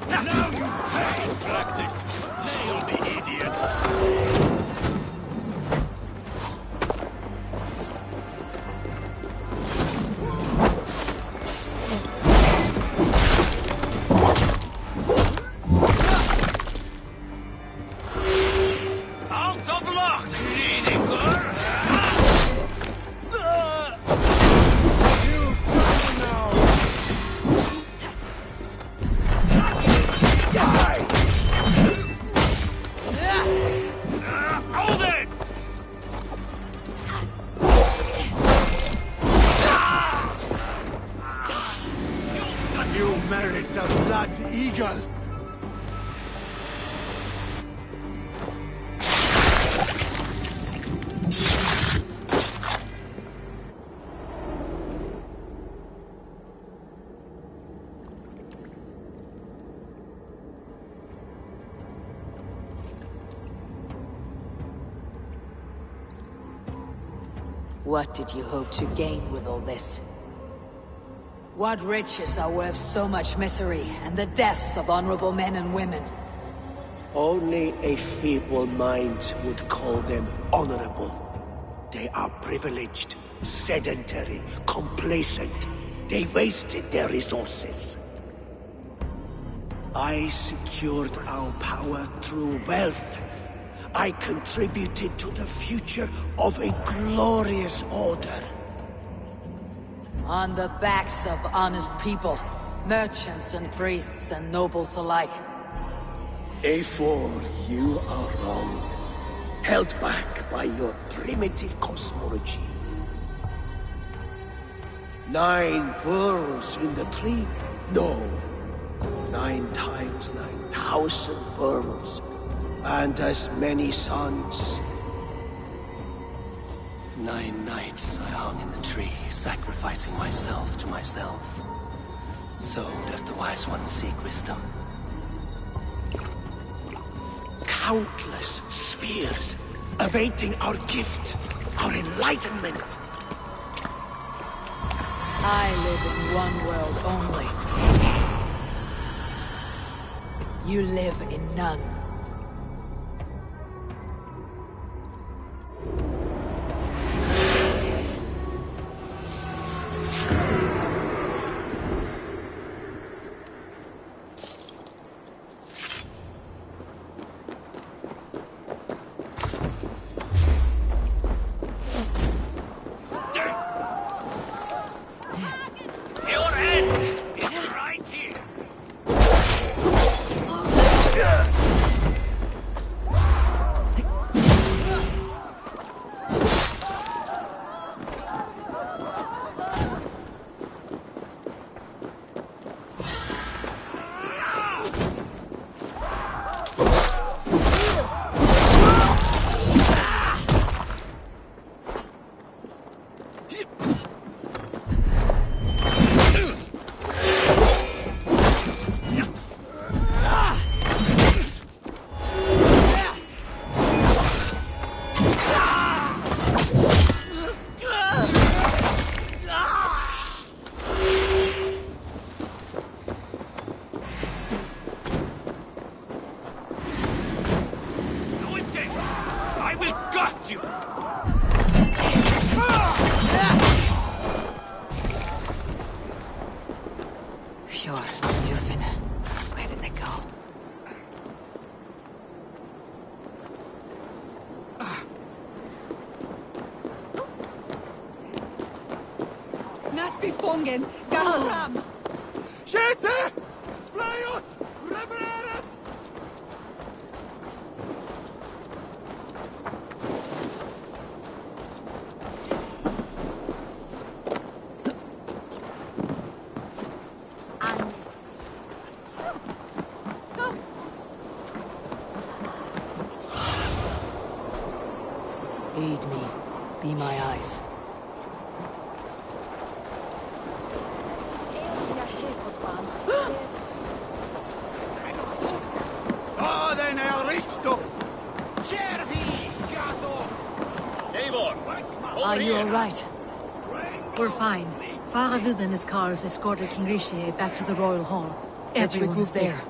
Now you pay! Practice. Nail the idiot.
eagle!
What did you hope to gain with all this?
What riches are worth so much misery and the deaths of honorable men and women?
Only a feeble mind would call them honorable. They are privileged, sedentary, complacent. They wasted their resources. I secured our power through wealth. I contributed to the future of a glorious order.
On the backs of honest people, merchants and priests and nobles alike.
A4, you are wrong. Held back by your primitive cosmology. 9 worlds in the tree? No. 9 times 9,000 worlds. And as many suns.
9 nights I hung in the tree, sacrificing myself to myself. So does the wise one seek wisdom.
Countless spheres, awaiting our gift, our enlightenment.
I live in one world only. You live in none.
Gefangen! Garam!
Schete! Flyot! Revereres!
Aid me. Be my eyes. Are you all right?
We're fine. Faravid and his cars escorted King Rishi back to the Royal Hall.
Let's
Everyone
regroup
is there.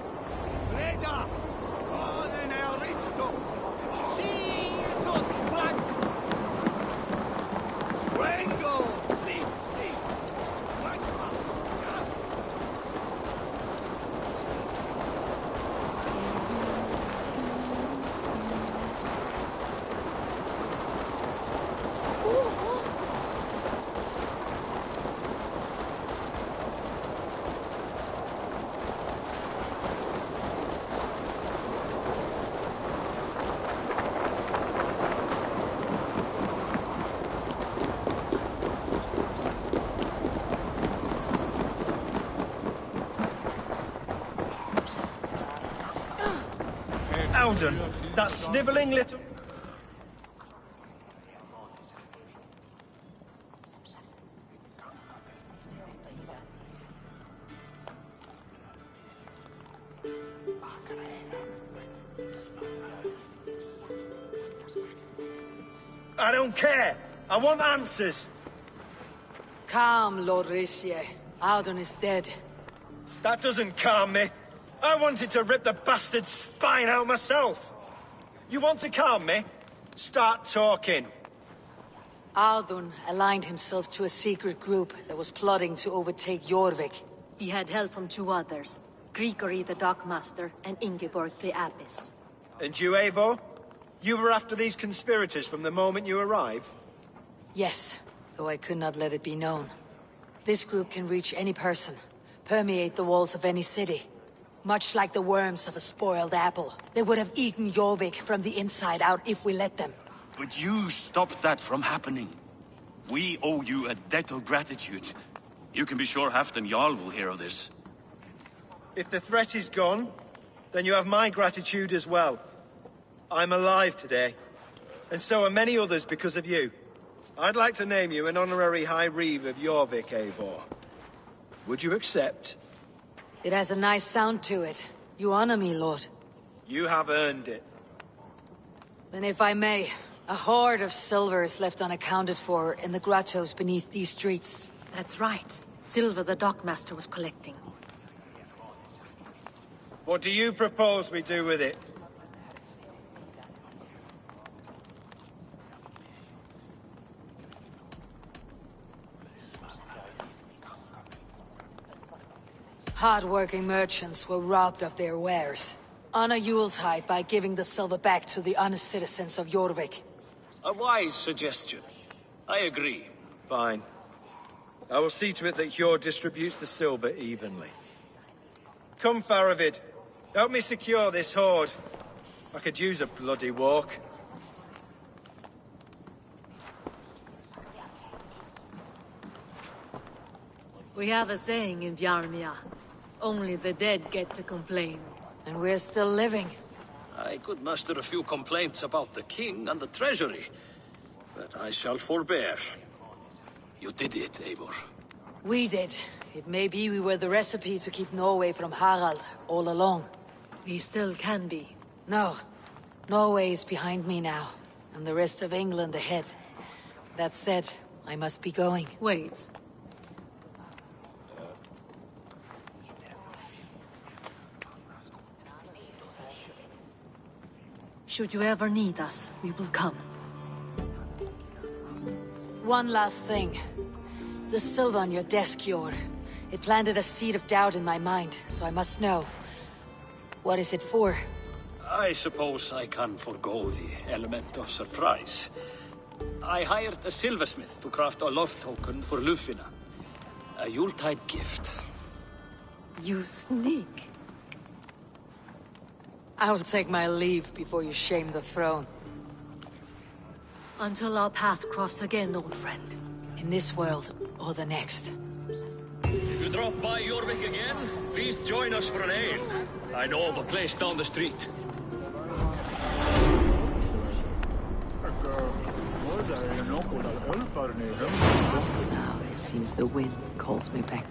well done. That snivelling little... I don't care. I want answers.
Calm, Lord Richier. Audun is dead.
That doesn't calm me. I wanted to rip the bastard's spine out myself. You want to calm me? Start talking.
Audun aligned himself to a secret group that was plotting to overtake Jorvik.
He had help from two others. Grigory the Dockmaster and Ingeborg the Abbess.
And you, Eivor? You were after these conspirators from the moment you arrived?
Yes, though I could not let it be known. This group can reach any person, permeate the walls of any city. Much like the worms of a spoiled apple. They would have eaten Jorvik from the inside out if we let them.
But you stopped that from happening. We owe you a debt of gratitude. You can be sure Halfdan Jarl will hear of this.
If the threat is gone, then you have my gratitude as well. I'm alive today, and so are many others because of you. I'd like to name you an honorary High Reeve of Jorvik, Eivor. Would you accept?
It has a nice sound to it. You honor me, Lord.
You have earned it.
Then if I may, a hoard of silver is left unaccounted for in the grottos beneath these streets.
That's right. Silver the Dockmaster was collecting.
What do you propose we do with it?
Hard-working merchants were robbed of their wares. Honor Yuletide by giving the silver back to the honest citizens of Jorvik.
A wise suggestion. I agree.
Fine. I will see to it that Hjord distributes the silver evenly. Come, Faravid. Help me secure this hoard. I could use a bloody walk.
We have a saying in Bjarmia. Only the dead get to complain.
And we're still living.
I could muster a few complaints about the king and the treasury, but I shall forbear. You did it, Eivor.
We did. It may be we were the recipe to keep Norway from Harald all along.
We still can be.
No. Norway is behind me now, and the rest of England ahead. That said, I must be going.
Wait. Should you ever need us, we will come.
One last thing. The silver on your desk, Jord. It planted a seed of doubt in my mind, so I must know. What is it for?
I suppose I can forgo the element of surprise. I hired a silversmith to craft a love token for Lufina. A Yuletide gift.
You sneak.
I will take my leave before you shame the throne.
Until our paths cross again, old friend.
In this world, or the next.
If you drop by Jorvik again, please join us for an ale. I know of a place down the street.
Now it seems the wind calls me back.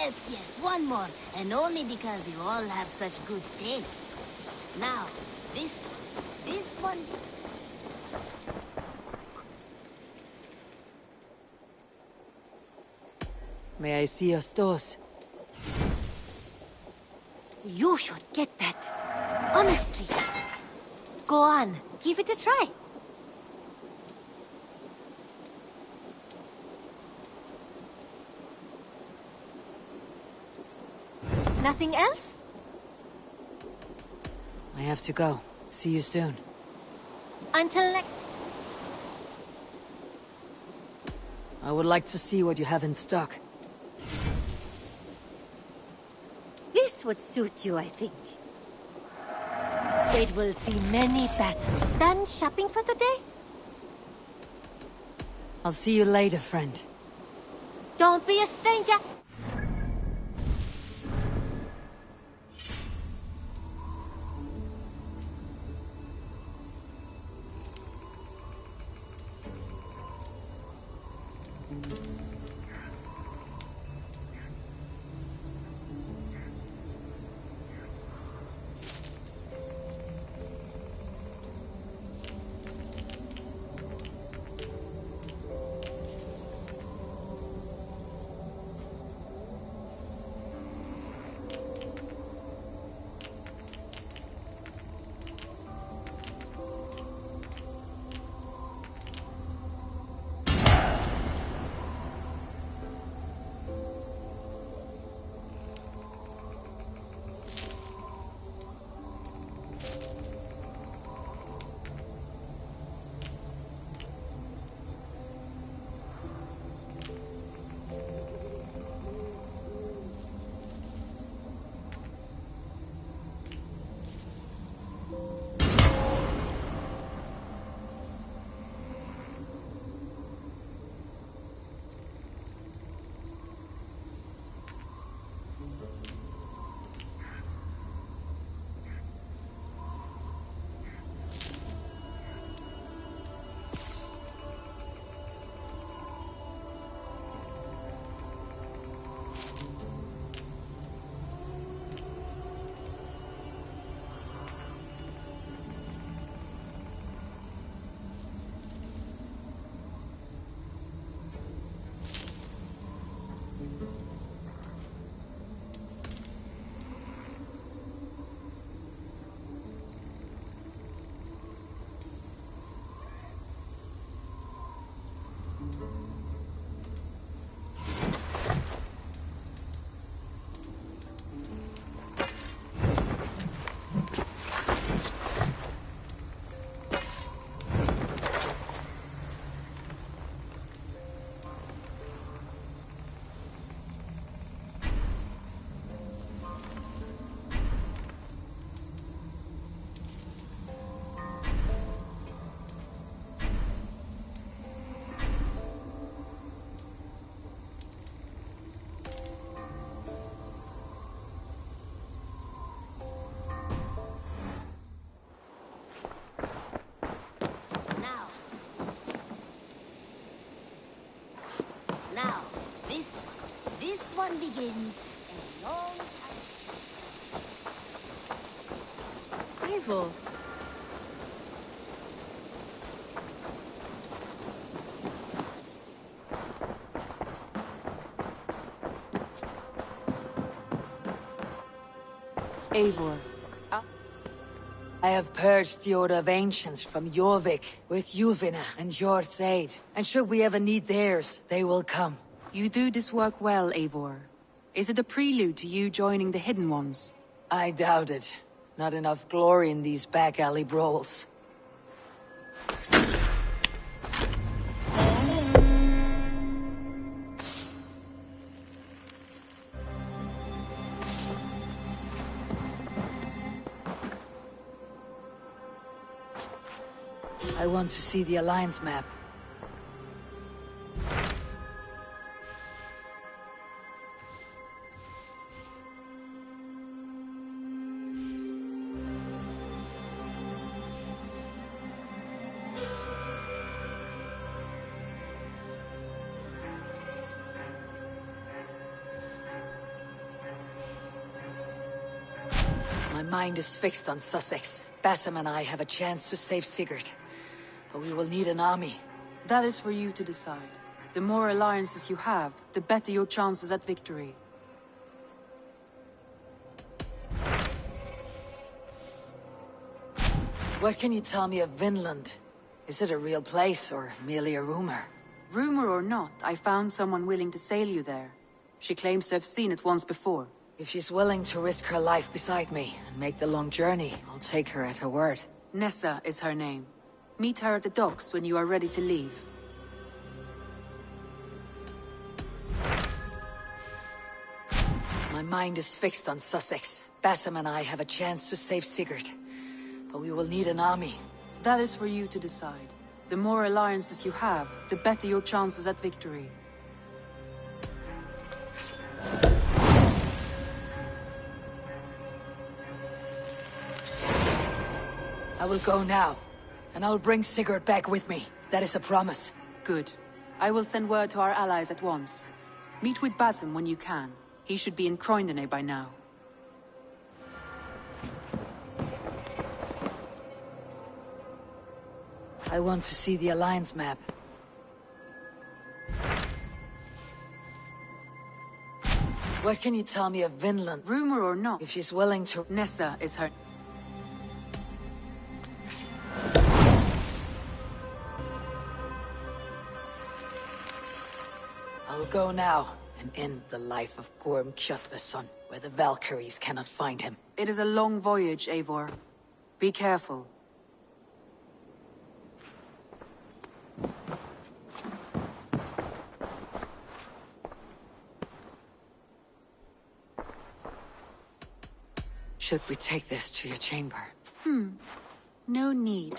Yes, one more. And only because you all have such good taste. Now, this one...
May I see your stores?
You should get that. Honestly. Go on, give it a try. Nothing else?
I have to go. See you soon.
Until next...
I would like to see what you have in stock.
This would suit you, I think. It will see many battles. Done shopping for the day?
I'll see you later, friend.
Don't be a stranger.
Now, this one begins a long time...
Evil.
Eivor. I have purged the Order of Ancients from Jorvik with Yuvina and Hjort's aid. And should we ever need theirs, they will come.
You do this work well, Eivor. Is it a prelude to you joining the Hidden Ones?
I doubt it. Not enough glory in these back alley brawls. I want to see the Alliance map. My mind is fixed on Sussex. Bassam and I have a chance to save Sigurd. But we will need an army.
That is for you to decide. The more alliances you have, the better your chances at victory.
What can you tell me of Vinland? Is it a real place, or merely a rumor?
Rumor or not, I found someone willing to sail you there. She claims to have seen it once before.
If she's willing to risk her life beside me and make the long journey, I'll take her at her word.
Nessa is her name. Meet her at the docks when you are ready to leave.
My mind is fixed on Sussex. Bassam and I have a chance to save Sigurd. But we will need an army.
That is for you to decide. The more alliances you have, the better your chances at victory.
I will go now, and I'll bring Sigurd back with me. That is a promise.
Good. I will send word to our allies at once. Meet with Basim when you can. He should be in Croydon by now.
I want to see the Alliance map. What can you tell me of Vinland?
Rumor or not,
if she's willing to...
Nessa is her...
I'll go now and end the life of Gorm Kjotveson, where the Valkyries cannot find him.
It is a long voyage, Eivor. Be careful.
Should we take this to your chamber?
No need.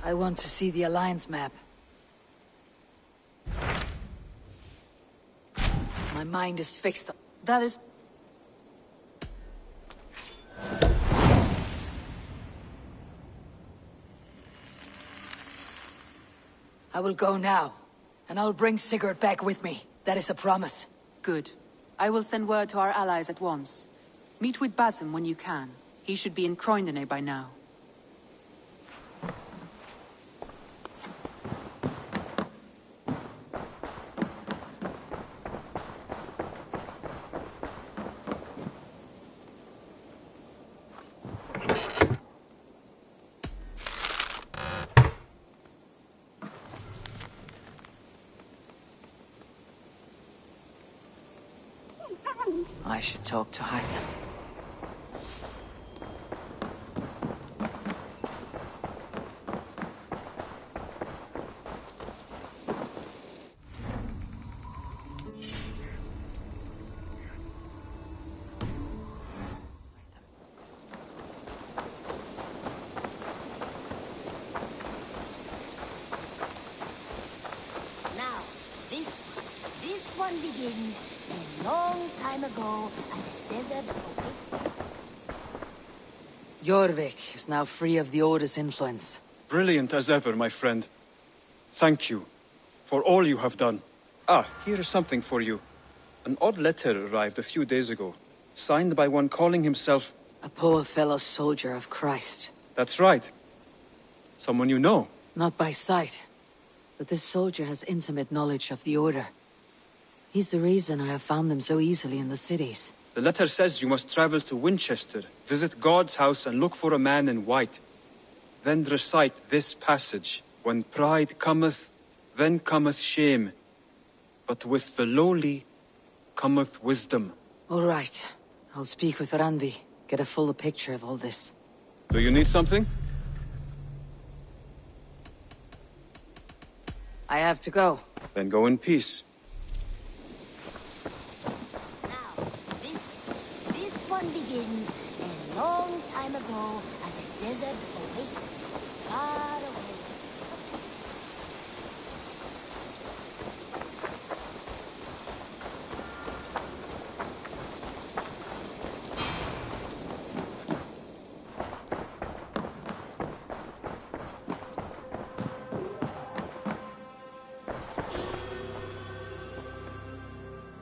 I want to see the Alliance map. My mind is fixed.
That is...
I will go now, and I'll bring Sigurd back with me. That is a promise.
Good. I will send word to our allies at once. Meet with Basim when you can. He should be in Croydon by now.
I should talk to Hytham.
Now, this one begins a long time ago at a desert oasis.
Jorvik is now free of the Order's influence.
Brilliant as ever, my friend. Thank you for all you have done. Ah, here is something for you. An odd letter arrived a few days ago, signed by one calling himself...
A poor fellow soldier of Christ.
That's right. Someone you know.
Not by sight, but this soldier has intimate knowledge of the Order. He's the reason I have found them so easily in the cities.
The letter says you must travel to Winchester, visit God's house and look for a man in white. Then recite this passage. When pride cometh, then cometh shame. But with the lowly cometh wisdom.
All right. I'll speak with Randvi. Get a fuller picture of all this.
Do you need something?
I have to go.
Then go in peace.
This one begins a long time ago at a desert oasis, far away.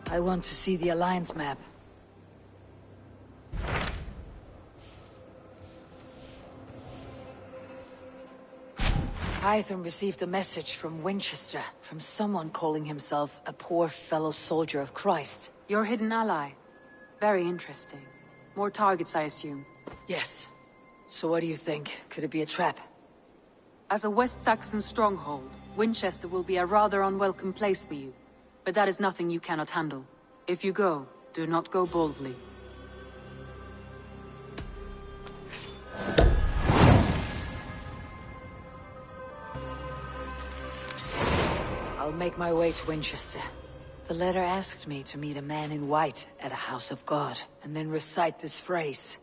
I want to see the Alliance map. Hytham received a message from Winchester, from someone calling himself a poor fellow soldier of Christ.
Your hidden ally. Very interesting. More targets, I assume.
Yes. So what do you think? Could it be a trap?
As a West Saxon stronghold, Winchester will be a rather unwelcome place for you. But that is nothing you cannot handle. If you go, do not go boldly.
I'll make my way to Winchester. The letter asked me to meet a man in white at a house of God, and then recite this phrase.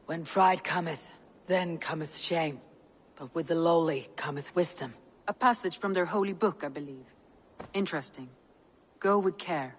When pride cometh, then cometh shame. But with the lowly cometh wisdom.
A passage from their holy book, I believe. Interesting. Go with care.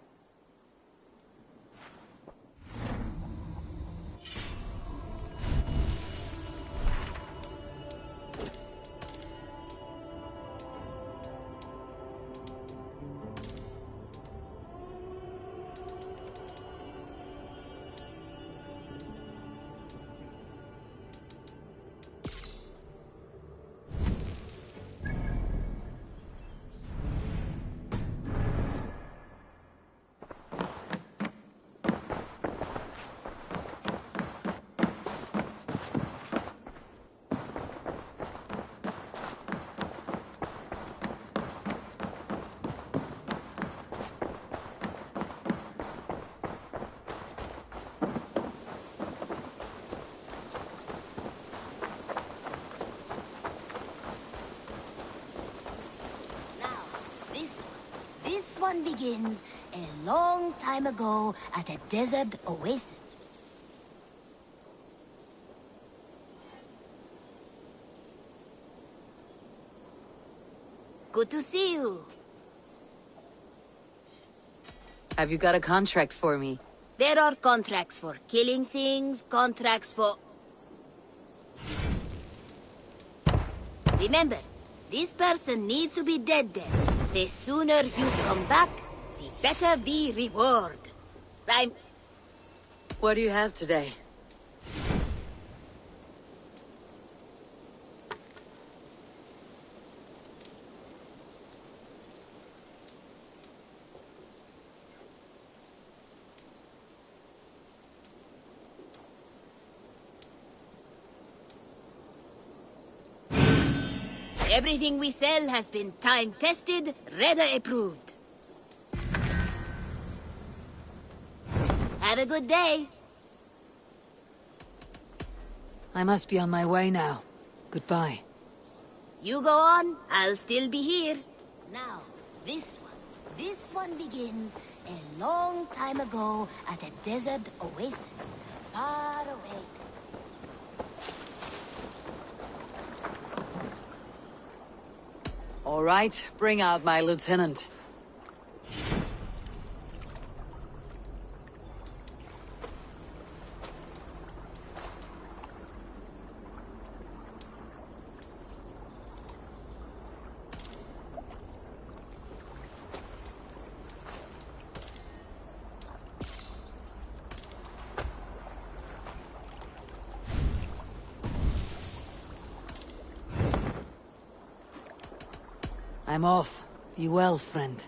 This one begins a long time ago at a desert oasis. Good to see you.
Have you got a contract for me?
There are contracts for killing things, contracts for... Remember, this person needs to be dead. The sooner you come back, the better the reward.
What do you have today?
Everything we sell has been time-tested, Redder approved. Have a good day.
I must be on my way now. Goodbye.
You go on, I'll still be here. Now, this one begins a long time ago at a desert oasis, far away.
All right, bring out my lieutenant. I'm off. Be well, friend.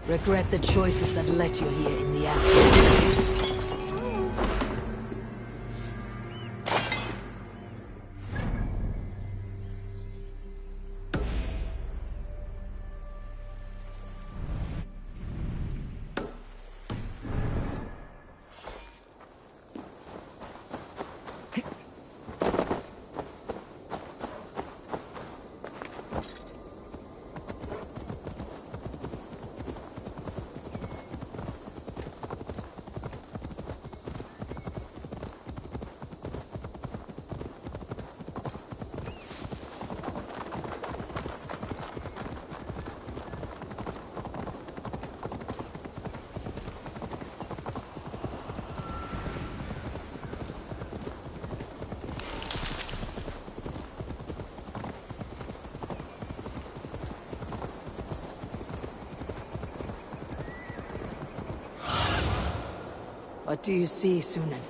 Regret the choices that led you here in the afterlife. What do you see, Sunan?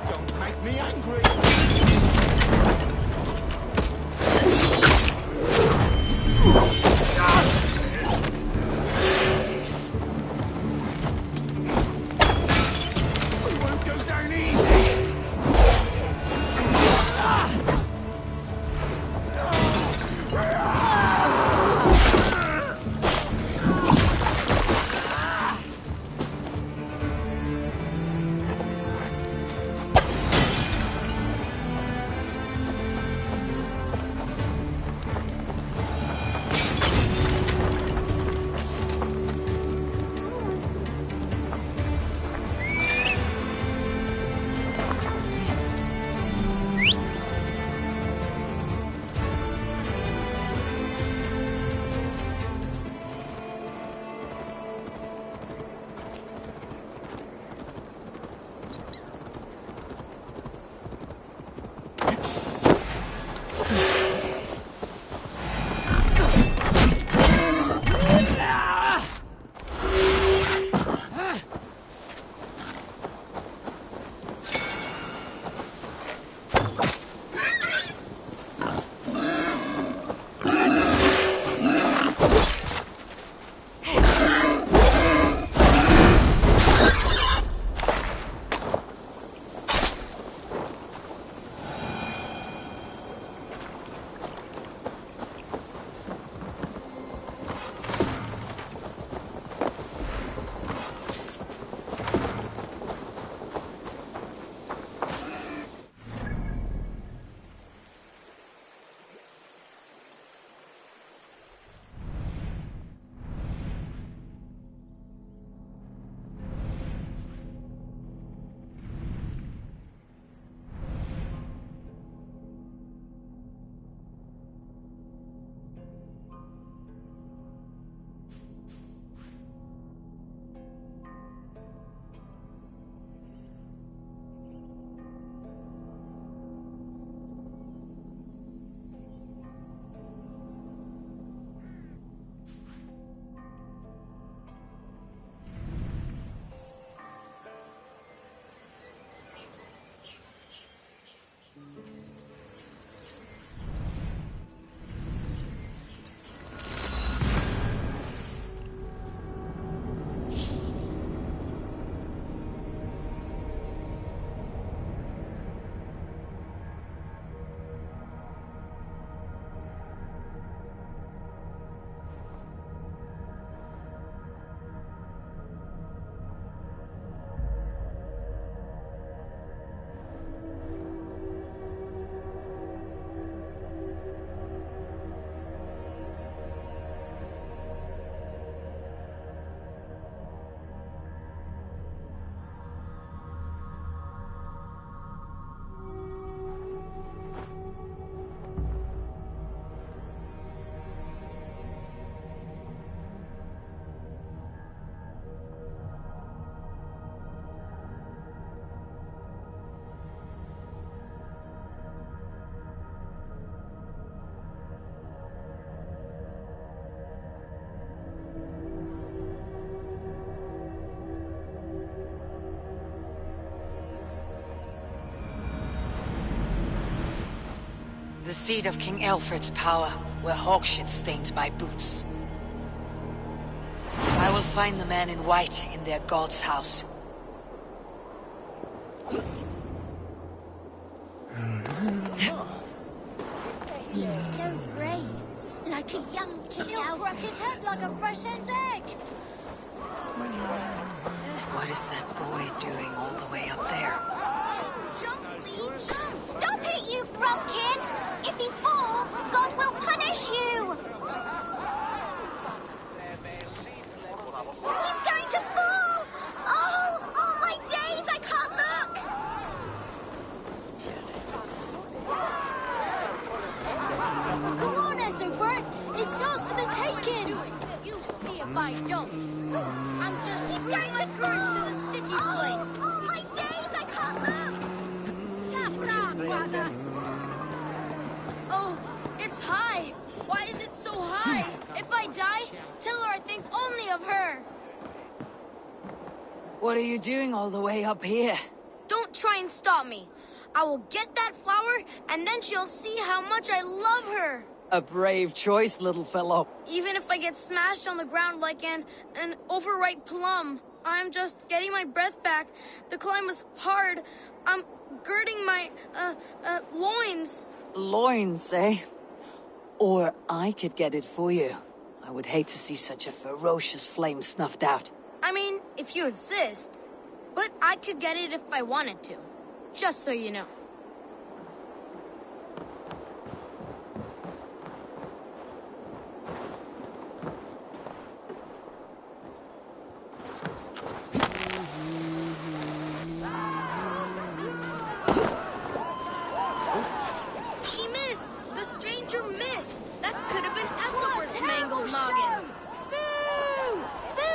Don't make me angry!
seat of King Alfred's power, where hawkshit stains my boots. I will find the man in white in their god's house.
He's so brave, like a young King Alfred. He'll crack his head like a fresh hen's egg.
What is that boy doing all the way up there?
Jump, Flea, jump! Stop it, you Brobkin! If he falls, God will punish you! He's going to fall! Oh, my days, I can't look!
Come on, Essobert. It's yours for the taking. You see if I don't. I'm just screwing my courage to the sticky place.
Oh, my days, I can't look!
Oh, it's high. Why is it so high? If I die, tell her I think only of her.
What are you doing all the way up here?
Don't try and stop me. I will get that flower, and then she'll see how much I love her.
A brave choice, little fellow.
Even if I get smashed on the ground like an overripe plum, I'm just getting my breath back. The climb was hard. I'm girding my, loins.
Loins, eh? Or I could get it for you. I would hate to see such a ferocious flame snuffed out.
I mean, if you insist. But I could get it if I wanted to. Just so you know. She missed! The stranger missed! That could have been Esselbert's mangled noggin.
Boo! Boo!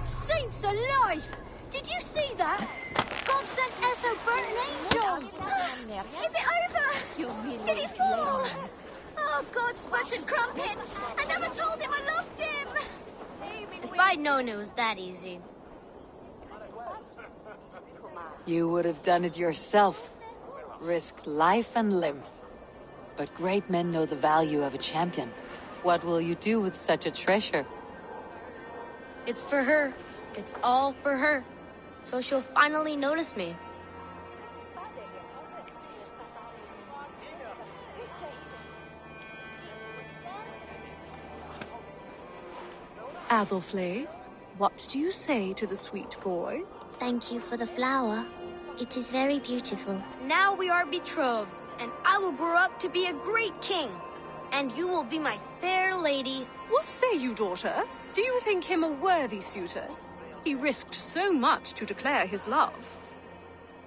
Saints alive! Did you see that? God sent Essobert an angel!
Is it over? Did he fall? Oh, God's buttered crumpets! I never told him I loved him!
If I'd known it was that easy.
You would have done it yourself. Risked life and limb. But great men know the value of a champion. What will you do with such a treasure?
It's for her. It's all for her. So she'll finally notice me.
Athelflaed, what do you say to the sweet boy?
Thank you for the flower. It is very beautiful.
Now we are betrothed, and I will grow up to be a great king. And you will be my fair lady.
What say you, daughter? Do you think him a worthy suitor? He risked so much to declare his love.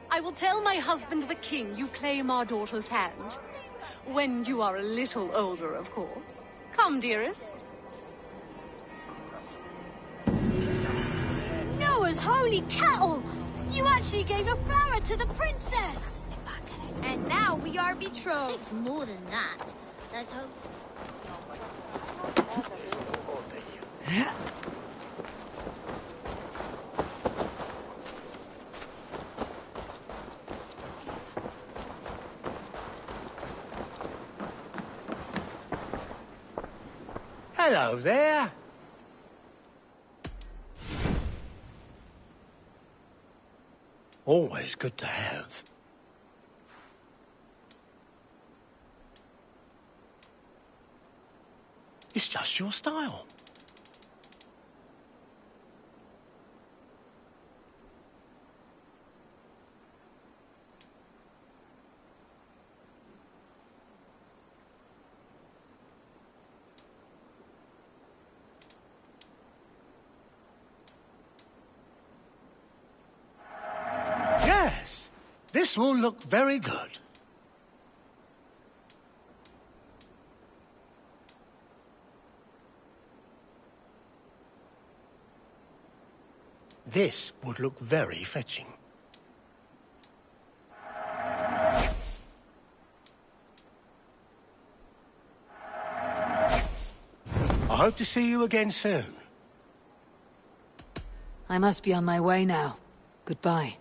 I will tell my husband the king you claim our daughter's hand. When you are a little older, of course. Come, dearest.
Noah's holy cattle! You actually gave a flower to the princess!
And now we are betrothed.
It's more than that. Let's hope.
Hello there. Always good to have. It's just your style.
This will look very good. This would look very fetching. I hope to see you again soon.
I must be on my way now. Goodbye.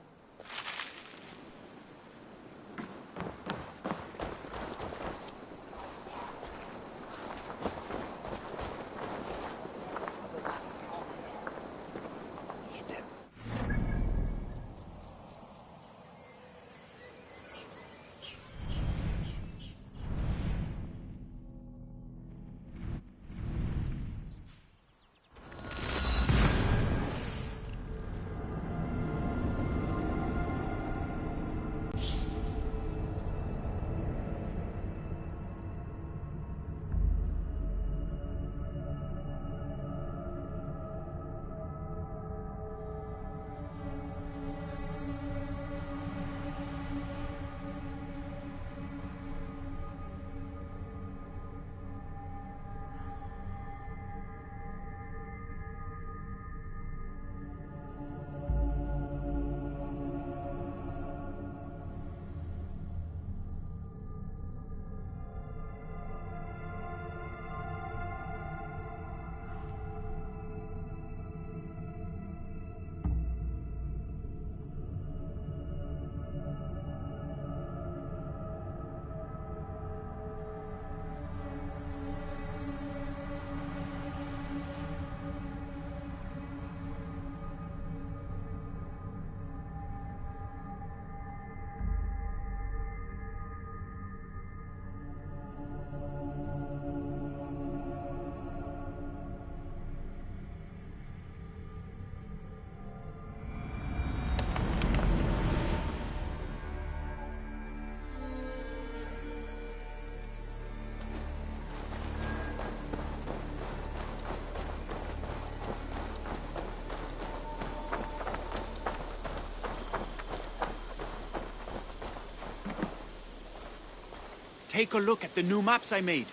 Take a look at the new maps I made.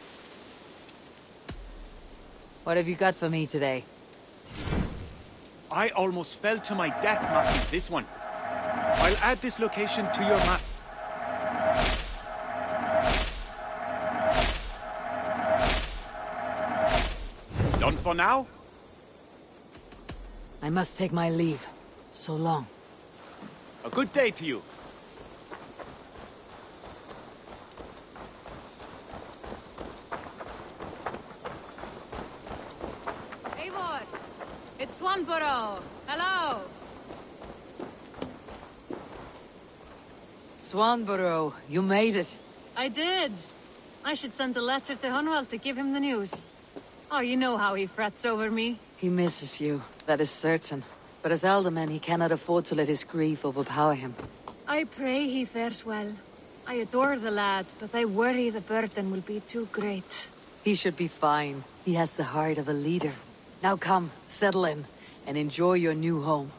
What have you got for me today?
I almost fell to my death mapping this one. I'll add this location to your map. Done for now?
I must take my leave. So long.
A good day to you.
It's Swanborough. Hello.
Swanborough, you made it.
I did. I should send a letter to Hunwell to give him the news. Oh, you know how he frets over me.
He misses you, that is certain. But as alderman, he cannot afford to let his grief overpower him.
I pray he fares well. I adore the lad, but I worry the burden will be too great.
He should be fine. He has the heart of a leader. Now come, settle in, and enjoy your new home.